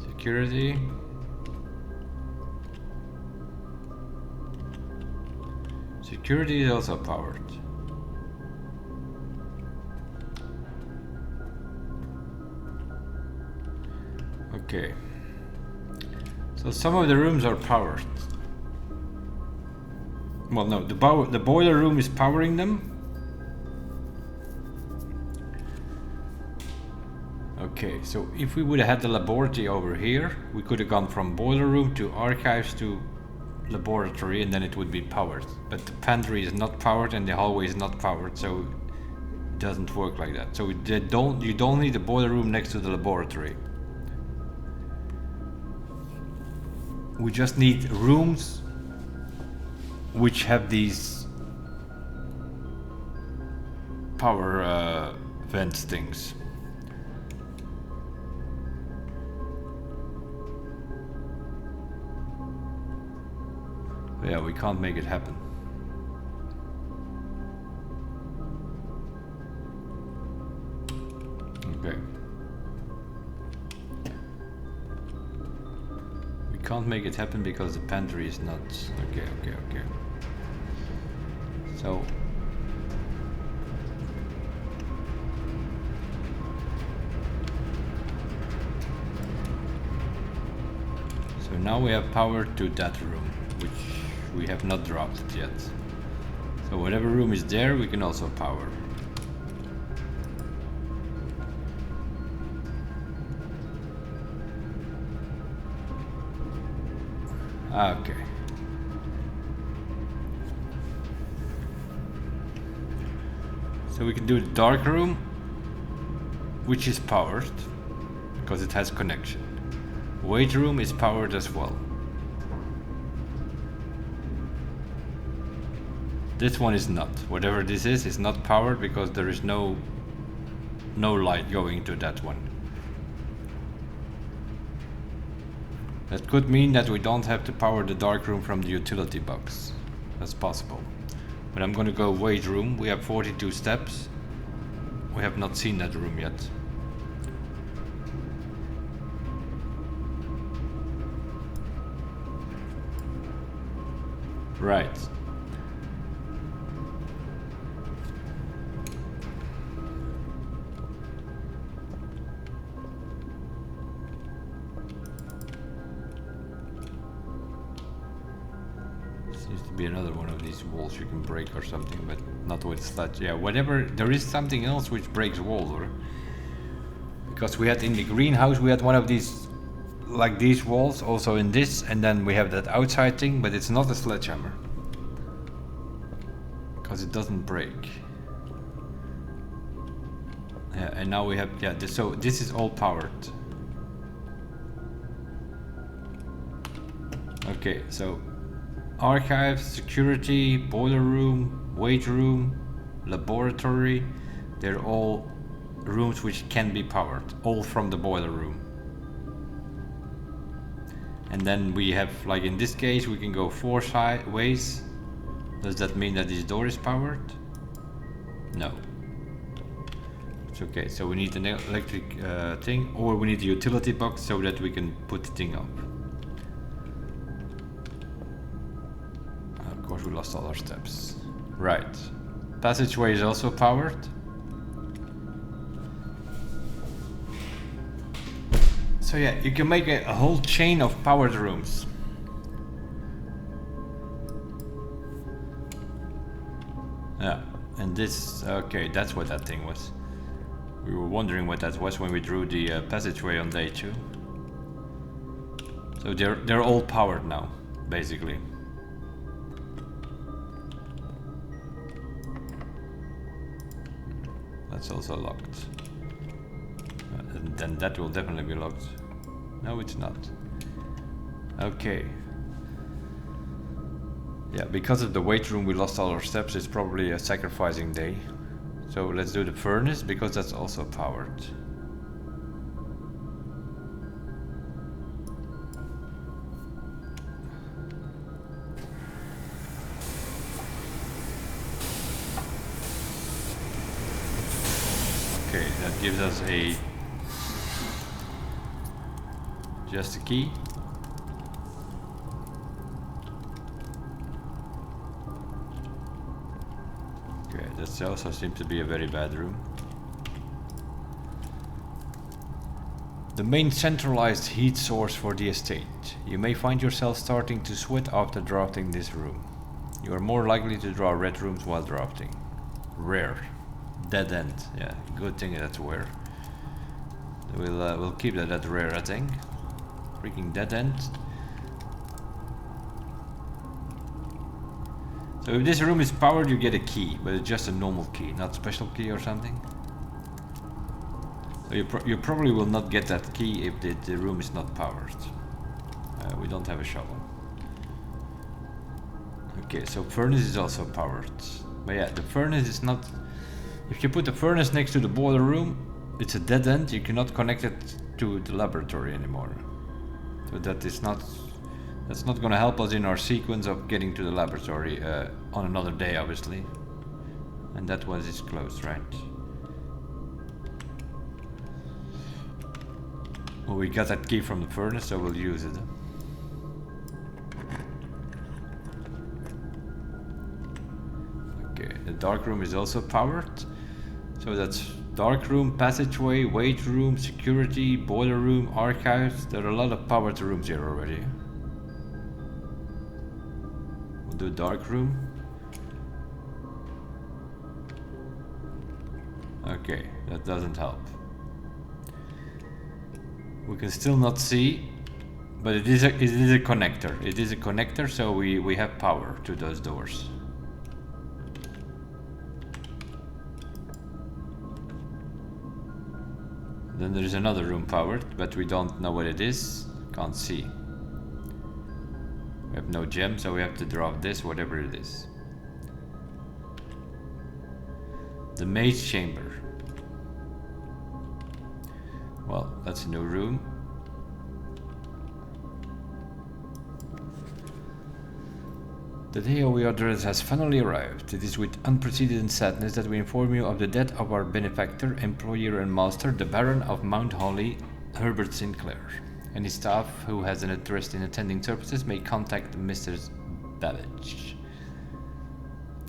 Security. Security is also powered. Okay. So some of the rooms are powered. Well, no, the boiler room is powering them. Okay, so if we would have had the laboratory over here, we could have gone from boiler room to archives to laboratory, and then it would be powered. But the pantry is not powered and the hallway is not powered, so it doesn't work like that. So you don't need the boiler room next to the laboratory. We just need rooms which have these power vent things. Yeah, we can't make it happen. Okay. We can't make it happen because the pantry is not... Okay. So... So now we have power to that room, which we have not dropped it yet. So whatever room is there, we can also power. Okay. So we can do the dark room, which is powered, because it has connection. Weight room is powered as well. This one is not. Whatever this is not powered because there is no light going to that one. That could mean that we don't have to power the dark room from the utility box. That's possible. But I'm gonna go weight room. We have 42 steps. We have not seen that room yet. Right. Seems to be another one of these walls you can break or something, but not with sledge. Yeah, whatever. There is something else which breaks walls, or because we had in the greenhouse we had one of these, like these walls, also in this, and then we have that outside thing, but it's not a sledgehammer because it doesn't break. Yeah, and now we have so this is all powered. Okay, so archives, security, boiler room, weight room, laboratory, they're all rooms which can be powered, all from the boiler room. And then we have, like in this case, we can go 4 ways. Does that mean that this door is powered? No. It's okay, so we need an electric thing, or we need a utility box so that we can put the thing up. Of course we lost all our steps. Right. Passageway is also powered. So yeah, you can make a whole chain of powered rooms. Yeah, and this, okay, that's what that thing was. We were wondering what that was when we drew the passageway on day 2. So they're all powered now, basically. That's also locked. And then that will definitely be locked. No, it's not. Okay. Yeah, because of the weight room we lost all our steps. It's probably a sacrificing day. So let's do the furnace, because that's also powered. Okay, that gives us just a key. Okay, that also seems to be a very bad room. The main centralized heat source for the estate. You may find yourself starting to sweat after drafting this room. You are more likely to draw red rooms while drafting. Rare. Dead end. Yeah, good thing that's rare. We'll keep that at rare, I think. Freaking dead end. So if this room is powered, you get a key, but it's just a normal key, not special key or something. So you probably will not get that key if the room is not powered. We don't have a shovel. Okay, so furnace is also powered. But yeah, the furnace is not... If you put the furnace next to the boiler room, it's a dead end. You cannot connect it to the laboratory anymore. So that's not going to help us in our sequence of getting to the laboratory on another day, obviously. And that was is closed, right? Well, we got that key from the furnace, so we'll use it. Okay, the dark room is also powered. So that's dark room, passageway, weight room, security, boiler room, archives. There are a lot of powered rooms here already. We'll do dark room. Okay, that doesn't help. We can still not see, but it is a connector. It is a connector, so we have power to those doors. Then there is another room powered, but we don't know what it is. Can't see. We have no gem, so we have to drop this, whatever it is. The maid's chamber. Well, that's a new room. The day we are dreaded has finally arrived. It is with unprecedented sadness that we inform you of the death of our benefactor, employer and master, the Baron of Mount Holly, Herbert Sinclair. Any staff who has an interest in attending services may contact Mr. Babbage.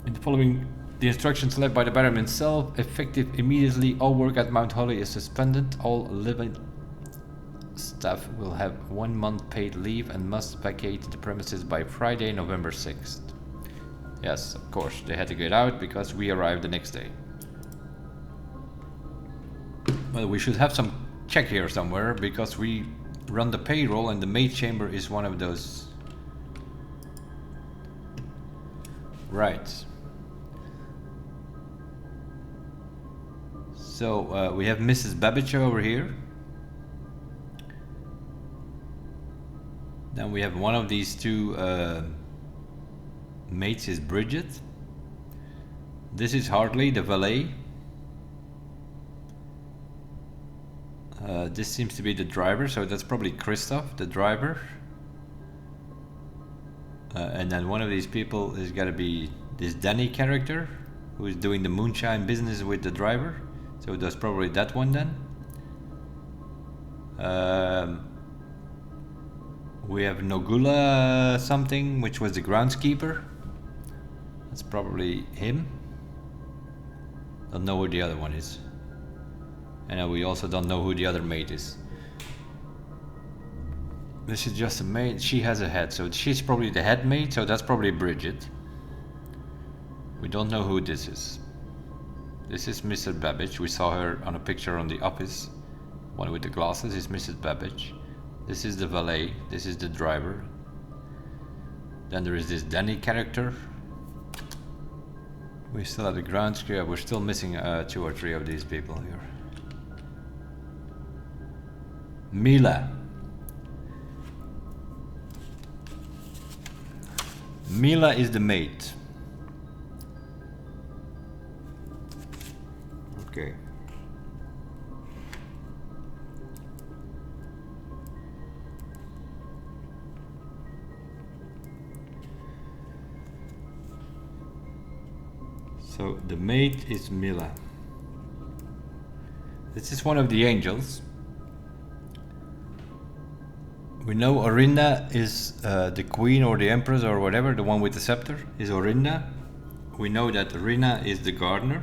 In the following, the instructions left by the Baron himself, effective immediately, all work at Mount Holly is suspended. All living staff will have 1 month paid leave and must vacate the premises by Friday, November 6th. Yes, of course, they had to get out because we arrived the next day. Well, we should have some check here somewhere because we run the payroll and the maid chamber is one of those. Right. So we have Mrs. Babbage over here. Then we have one of these two maids is Bridget. This is Hartley, the valet. This seems to be the driver, so that's probably Christoph, the driver. And then one of these people is gotta be this Danny character, who is doing the moonshine business with the driver. So that's probably that one then. We have Nogula something, which was the groundskeeper. That's probably him. Don't know who the other one is. And we also don't know who the other maid is. This is just a maid. She has a head, so she's probably the head maid, so that's probably Bridget. We don't know who this is. This is Mr. Babbage. We saw her on a picture on the office. One with the glasses is Mrs. Babbage. This is the valet. This is the driver. Then there is this Danny character. We still have the groundskeeper. We're still missing 2 or 3 of these people here. Mila. Mila is the maid. Okay. So the maid is Mila. This is one of the angels. We know Orinda is the queen or the empress or whatever, the one with the scepter is Orinda. We know that Rina is the gardener.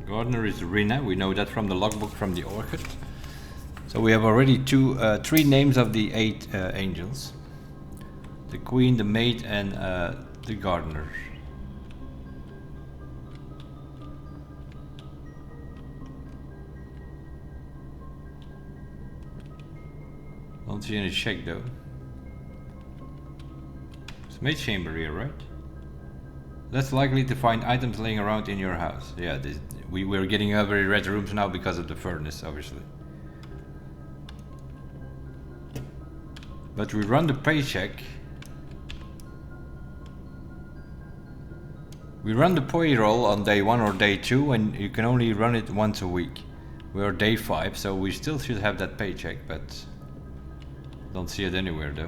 Gardener is Rina, we know that from the logbook from the orchid. So we have already 3 names of the 8 angels. The queen, the maid and the gardener. Don't see any check though. It's a maid chamber here, right? Less likely to find items laying around in your house. Yeah, we're getting very red rooms now because of the furnace, obviously. But we run the paycheck. We run the payroll on day 1 or day 2 and you can only run it once a week. We are day 5, so we still should have that paycheck, but don't see it anywhere though.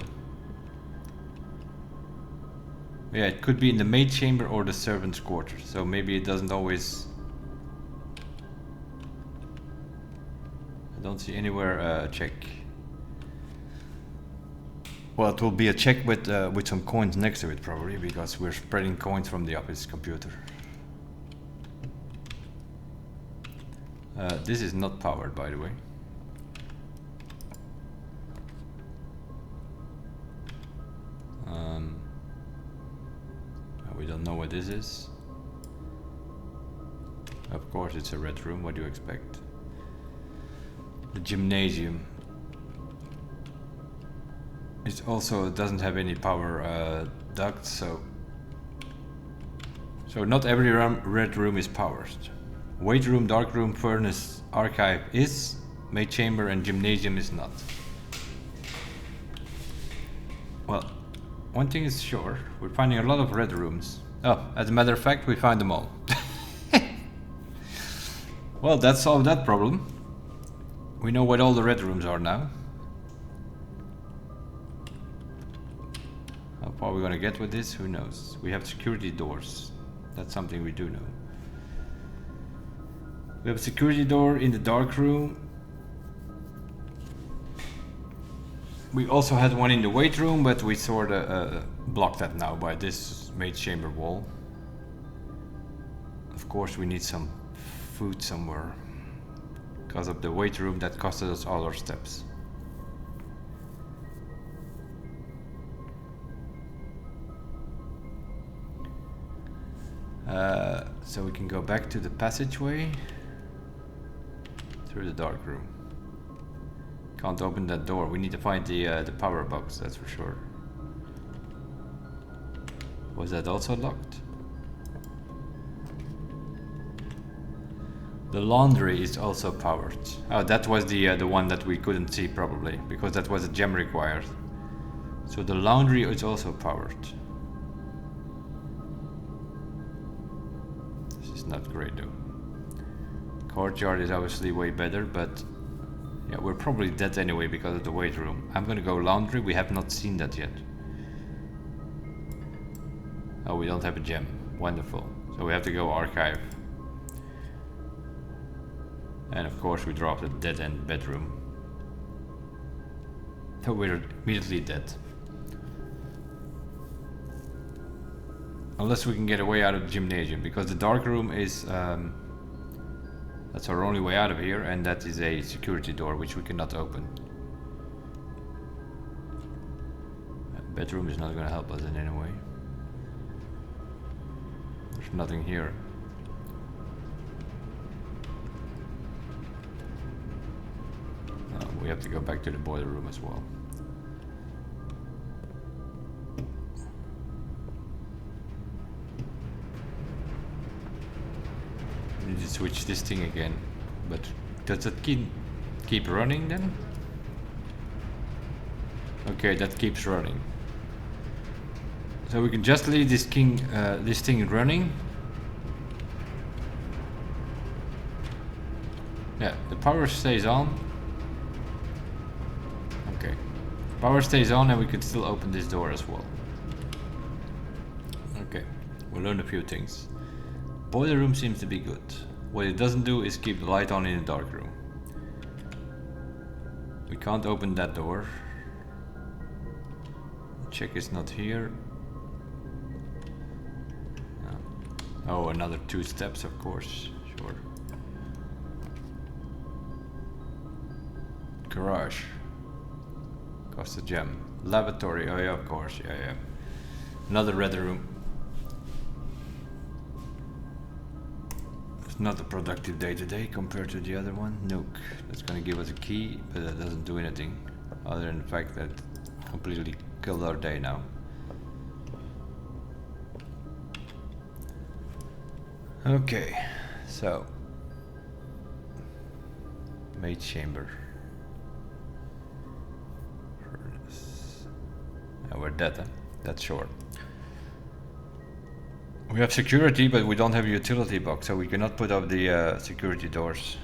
Yeah, it could be in the maid chamber or the servant's quarters, so maybe it doesn't always. I don't see anywhere a check. Well, it will be a check with some coins next to it probably, because we're spreading coins from the office computer. This is not powered, by the way. We don't know what this is. Of course it's a red room, what do you expect? The gymnasium. It also doesn't have any power ducts, so not every red room is powered. Weight room, dark room, furnace, archive is, maid chamber and gymnasium is not. Well, one thing is sure, we're finding a lot of red rooms. Oh, as a matter of fact, we found them all. Well, that solved that problem. We know what all the red rooms are now. How far we're gonna get with this, who knows? We have security doors. That's something we do know. We have a security door in the dark room. We also had one in the weight room, but we sort of blocked that now by this maid chamber wall. Of course, we need some food somewhere. Because of the weight room that costed us all our steps. So we can go back to the passageway through the dark room. Can't open that door. We need to find the power box, that's for sure. Was that also locked? The laundry is also powered. Oh, that was the one that we couldn't see probably, because that was a gem required. So the laundry is also powered. This is not great though. Courtyard is obviously way better, but yeah, we're probably dead anyway because of the weight room. I'm gonna go laundry. We have not seen that yet. Oh, we don't have a gem. Wonderful. So we have to go archive. And of course we dropped a dead-end bedroom. So we're immediately dead. Unless we can get a way out of the gymnasium, because the dark room is... that's our only way out of here, and that is a security door which we cannot open. Bedroom is not going to help us in any way. There's nothing here. We have to go back to the boiler room as well. We need to switch this thing again. But does that keep running then? Okay, that keeps running. So we can just leave this thing running. Yeah, the power stays on. Okay, power stays on and we can still open this door as well. Okay, we learned a few things. Boiler room seems to be good. What it doesn't do is keep the light on in the dark room. We can't open that door. Check is not here. No. Oh, another 2 steps, of course. Sure. Garage. Cost a gem. Lavatory. Oh yeah, of course. Yeah. Another red room. It's not a productive day today compared to the other one. Nook. That's gonna give us a key, but that doesn't do anything. Other than the fact that completely killed our day now. Okay, so maid chamber. Furnace. Yeah, we're dead, huh? That's short. We have security, but we don't have a utility box, so we cannot put up the security doors.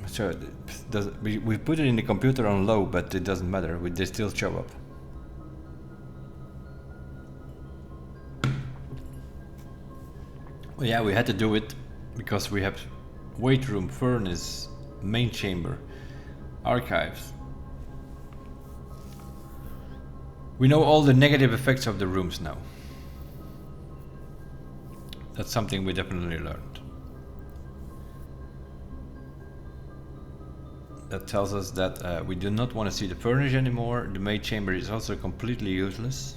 So we put it in the computer on low, but it doesn't matter. They still show up. Well, yeah, we had to do it because we have weight room, furnace, main chamber, archives. We know all the negative effects of the rooms now. That's something we definitely learned. That tells us that we do not want to see the furnace anymore. The maid chamber is also completely useless.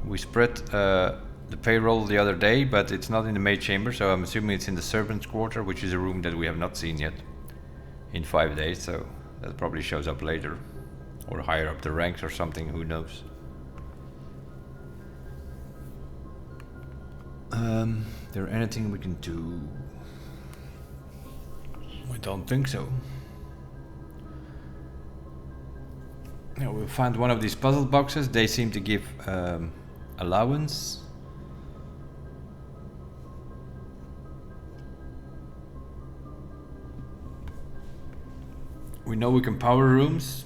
We spread the payroll the other day, but it's not in the maid chamber, so I'm assuming it's in the servants' quarter, which is a room that we have not seen yet in 5 days, so that probably shows up later. Or higher up the ranks or something, who knows. There anything we can do? I don't think so. Yeah, we found one of these puzzle boxes. They seem to give allowance. We know we can power rooms.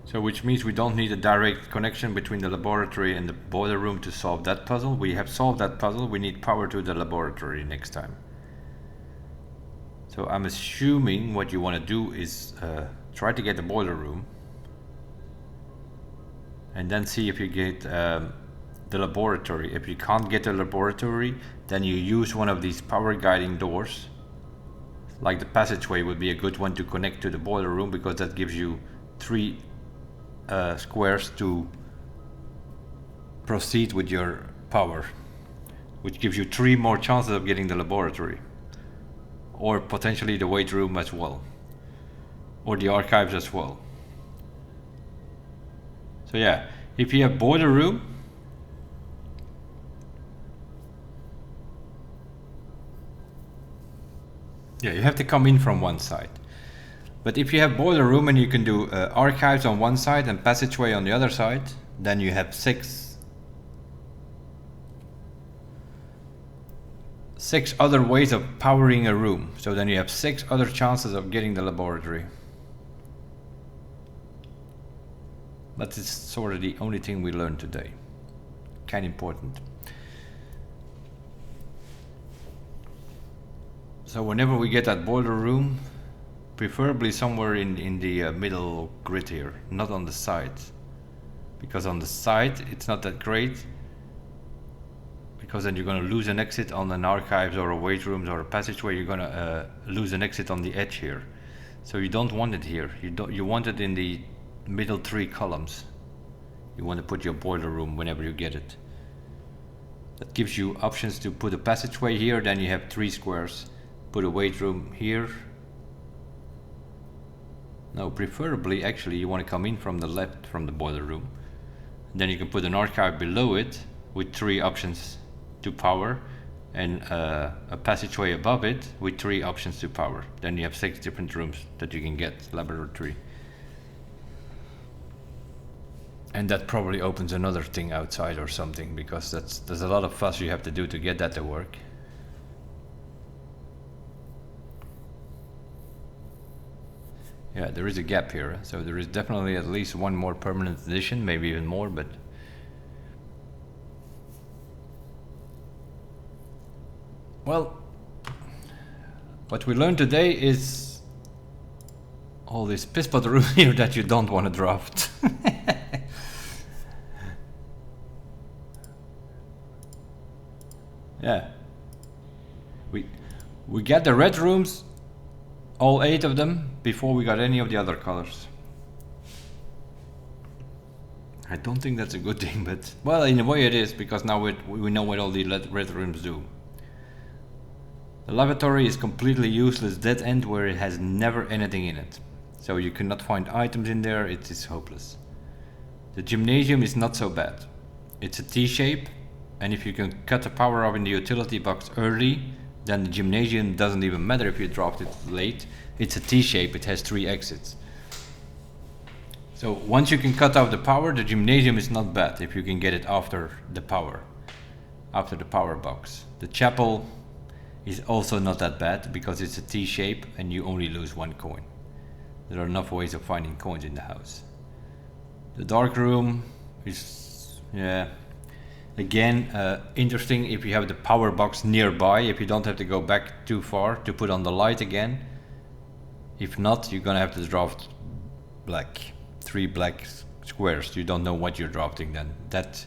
So which means we don't need a direct connection between the laboratory and the boiler room to solve that puzzle. We have solved that puzzle. We need power to the laboratory next time. So I'm assuming what you want to do is try to get the boiler room. And then see if you get the laboratory. If you can't get the laboratory, then you use one of these power guiding doors. Like the passageway would be a good one to connect to the boiler room, because that gives you 3 squares to proceed with your power, which gives you 3 more chances of getting the laboratory, or potentially the weight room as well, or the archives as well. So yeah, if you have boiler room, yeah, you have to come in from one side. But if you have boiler room and you can do archives on one side and passageway on the other side, then you have 6 other ways of powering a room. So then you have 6 other chances of getting the laboratory. That is sort of the only thing we learned today. Kind of important. So whenever we get that boiler room, preferably somewhere in the middle grid here, not on the side, because on the side it's not that great, because then you're going to lose an exit on an archives or a weight rooms or a passageway. You're going to lose an exit on the edge here, so you don't want it here. You want it in the middle 3 columns. You want to put your boiler room whenever you get it. That gives you options to put a passageway here, then you have 3 squares. Put a weight room here. No, preferably actually you want to come in from the left from the boiler room. Then you can put an archive below it with 3 options to power, and a passageway above it with 3 options to power. Then you have 6 different rooms that you can get laboratory. And that probably opens another thing outside or something, because there's a lot of fuss you have to do to get that to work. Yeah, there is a gap here, so there is definitely at least 1 more permanent addition, maybe even more, but well, what we learned today is all this pisspot room here that you don't want to draft. Yeah, we get the red rooms, all 8 of them, before we got any of the other colors. I don't think that's a good thing, but well, in a way it is, because now we know what all the red rooms do. The lavatory is completely useless dead end where it has never anything in it, so you cannot find items in there. It is hopeless. The gymnasium is not so bad. It's a T-shape, and if you can cut the power off in the utility box early, then the gymnasium doesn't even matter if you dropped it late. It's a T-shape, it has 3 exits. So once you can cut off the power, the gymnasium is not bad if you can get it after the power box. The chapel is also not that bad, because it's a T-shape and you only lose 1 coin. There are enough ways of finding coins in the house. The dark room is, yeah, again, interesting if you have the power box nearby, if you don't have to go back too far to put on the light again. If not, you're gonna have to draft black, 3 black squares. You don't know what you're drafting then. That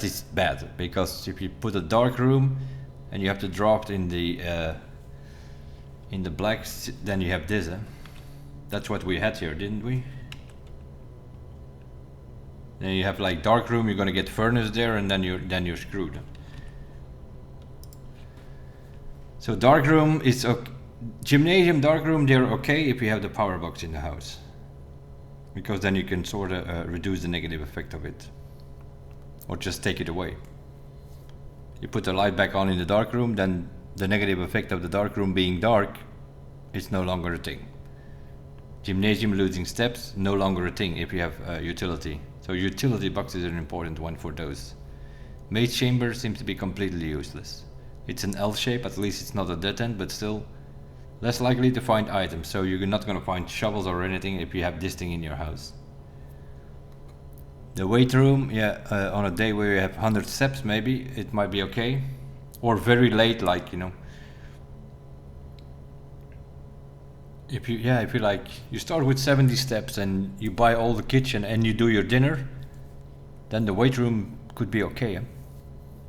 is bad, because if you put a dark room and you have to draft in the blacks, then you have this. That's what we had here, didn't we? Then you have like dark room, you're gonna get furnace there, and then you're screwed. So dark room is okay. Gymnasium, dark room, they're okay if you have the power box in the house, because then you can sort of reduce the negative effect of it, or just take it away. You put the light back on in the dark room, then the negative effect of the dark room being dark is no longer a thing. Gymnasium losing steps, no longer a thing if you have utility. So utility box is an important one for those. Maze chamber seems to be completely useless. It's an L shape, at least it's not a dead end, but still less likely to find items. So you're not gonna find shovels or anything if you have this thing in your house. The weight room, yeah, on a day where you have 100 steps, maybe it might be okay. Or very late, like, you know, if you like, you start with 70 steps and you buy all the kitchen and you do your dinner, then the weight room could be okay.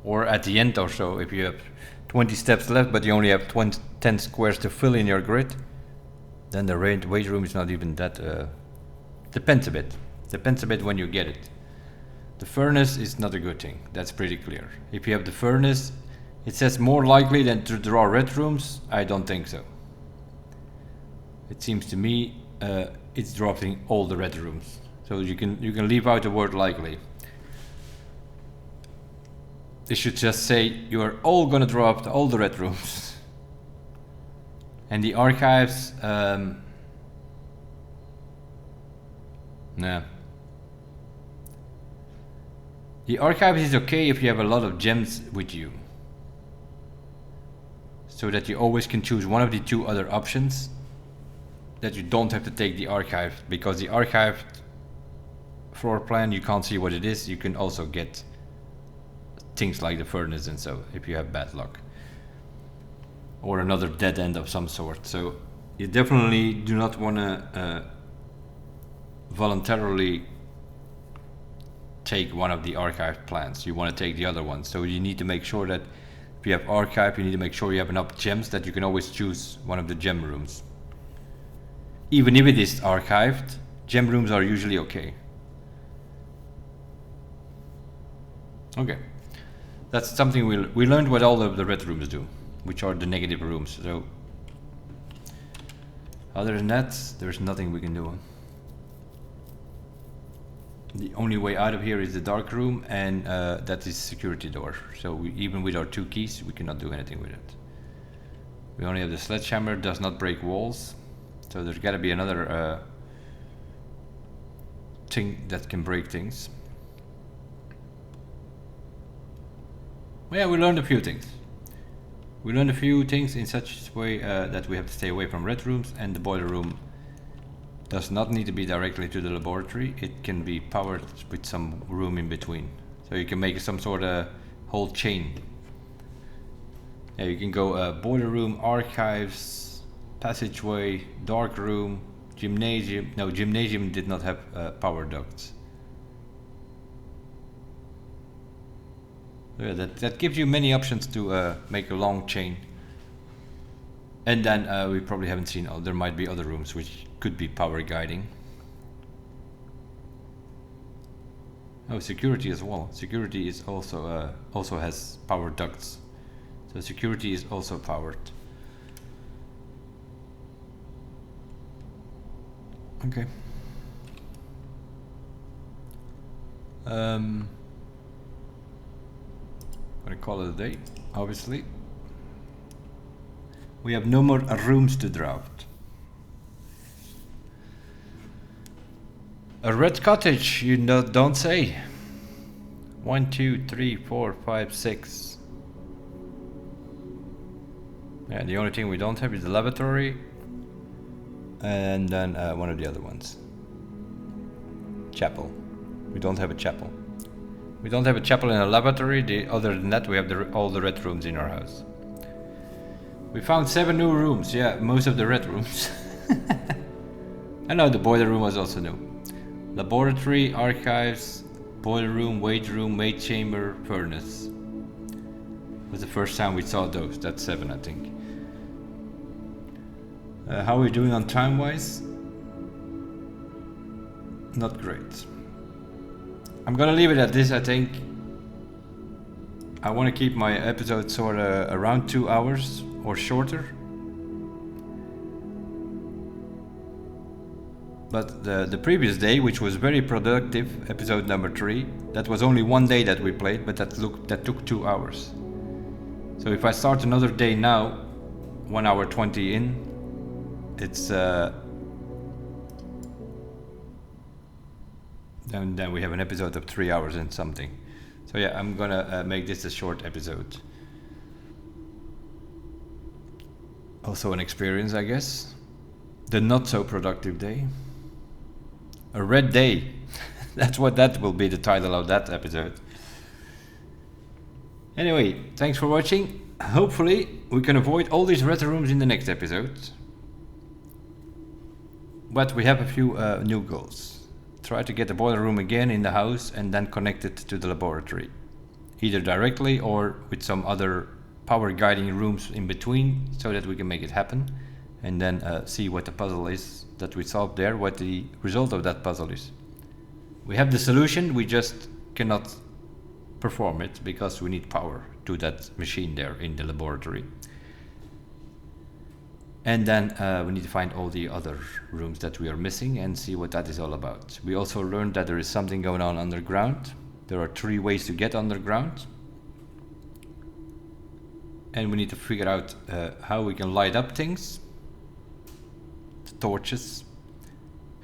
Or at the end or so, if you have 20 steps left but you only have 10 squares to fill in your grid, then the weight room is not even that, depends a bit when you get it. The furnace is not a good thing, that's pretty clear. If you have the furnace, it says more likely than to draw red rooms. I don't think so. It seems to me it's dropping all the red rooms. So you can leave out the word likely. They should just say you are all gonna drop all the red rooms. And the archives, nah. The archives is okay if you have a lot of gems with you, so that you always can choose one of the two other options, that you don't have to take the archived, because the archived floor plan, you can't see what it is. You can also get things like the furnace and so, if you have bad luck, or another dead end of some sort. So you definitely do not want to voluntarily take one of the archived plans. You want to take the other one. So you need to make sure that if you have archive, you need to make sure you have enough gems that you can always choose one of the gem rooms. Even if it is archived, gem rooms are usually okay. Okay, that's something we learned what all of the red rooms do, which are the negative rooms. So other than that, there's nothing we can do. The only way out of here is the dark room, and that is security door. So even with our 2 keys, we cannot do anything with it. We only have the sledgehammer, does not break walls. So there's gotta be another thing that can break things. Well, yeah, we learned a few things. We learned a few things in such a way that we have to stay away from red rooms, and the boiler room does not need to be directly to the laboratory. It can be powered with some room in between. So you can make some sort of whole chain. Yeah, you can go boiler room, archives, passageway, dark room, gymnasium. No, gymnasium did not have power ducts. So yeah, that gives you many options to make a long chain. And then we probably haven't seen, there might be other rooms which could be power guiding. Oh, security as well. Security is also also has power ducts. So security is also powered. Okay. I'm gonna call it a day, obviously. We have no more rooms to draft. A red cottage, you don't say. 1, 2, 3, 4, 5, 6. Yeah, the only thing we don't have is the lavatory, and then one of the other ones. Chapel. We don't have a chapel. We don't have a chapel in a lavatory. Other than that, we have all the red rooms in our house. We found 7 new rooms. Yeah, most of the red rooms. I know the boiler room was also new. Laboratory, archives, boiler room, weight room, maid chamber, furnace. It was the first time we saw those. That's 7, I think. How are we doing on time-wise? Not great. I'm gonna leave it at this, I think. I want to keep my episodes sort of around 2 hours or shorter. But the previous day, which was very productive, episode number 3, that was only one day that we played, but that took 2 hours. So if I start another day now, 1 hour 20 in, it's then we have an episode of 3 hours and something. So yeah, I'm gonna make this a short episode. Also an experience, I guess. The not so productive day. A red day. That's what that will be, the title of that episode. Anyway, thanks for watching. Hopefully we can avoid all these red rooms in the next episode. But we have a few new goals. Try to get the boiler room again in the house and then connect it to the laboratory. Either directly or with some other power guiding rooms in between, so that we can make it happen. And then see what the puzzle is that we solved there, what the result of that puzzle is. We have the solution, we just cannot perform it because we need power to that machine there in the laboratory. And then we need to find all the other rooms that we are missing and see what that is all about. We also learned that there is something going on underground. There are 3 ways to get underground. And we need to figure out how we can light up things. The torches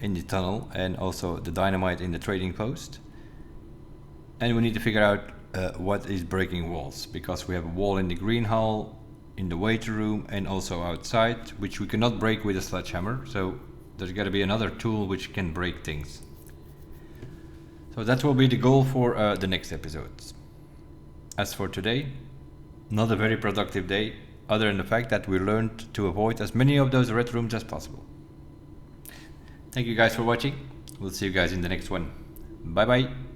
in the tunnel and also the dynamite in the trading post. And we need to figure out what is breaking walls, because we have a wall in the green hall, in the waiter room, and also outside, which we cannot break with a sledgehammer. So there's got to be another tool which can break things. So that will be the goal for the next episodes. As for today, not a very productive day, other than the fact that we learned to avoid as many of those red rooms as possible. Thank you guys for watching. We'll see you guys in the next one. Bye bye.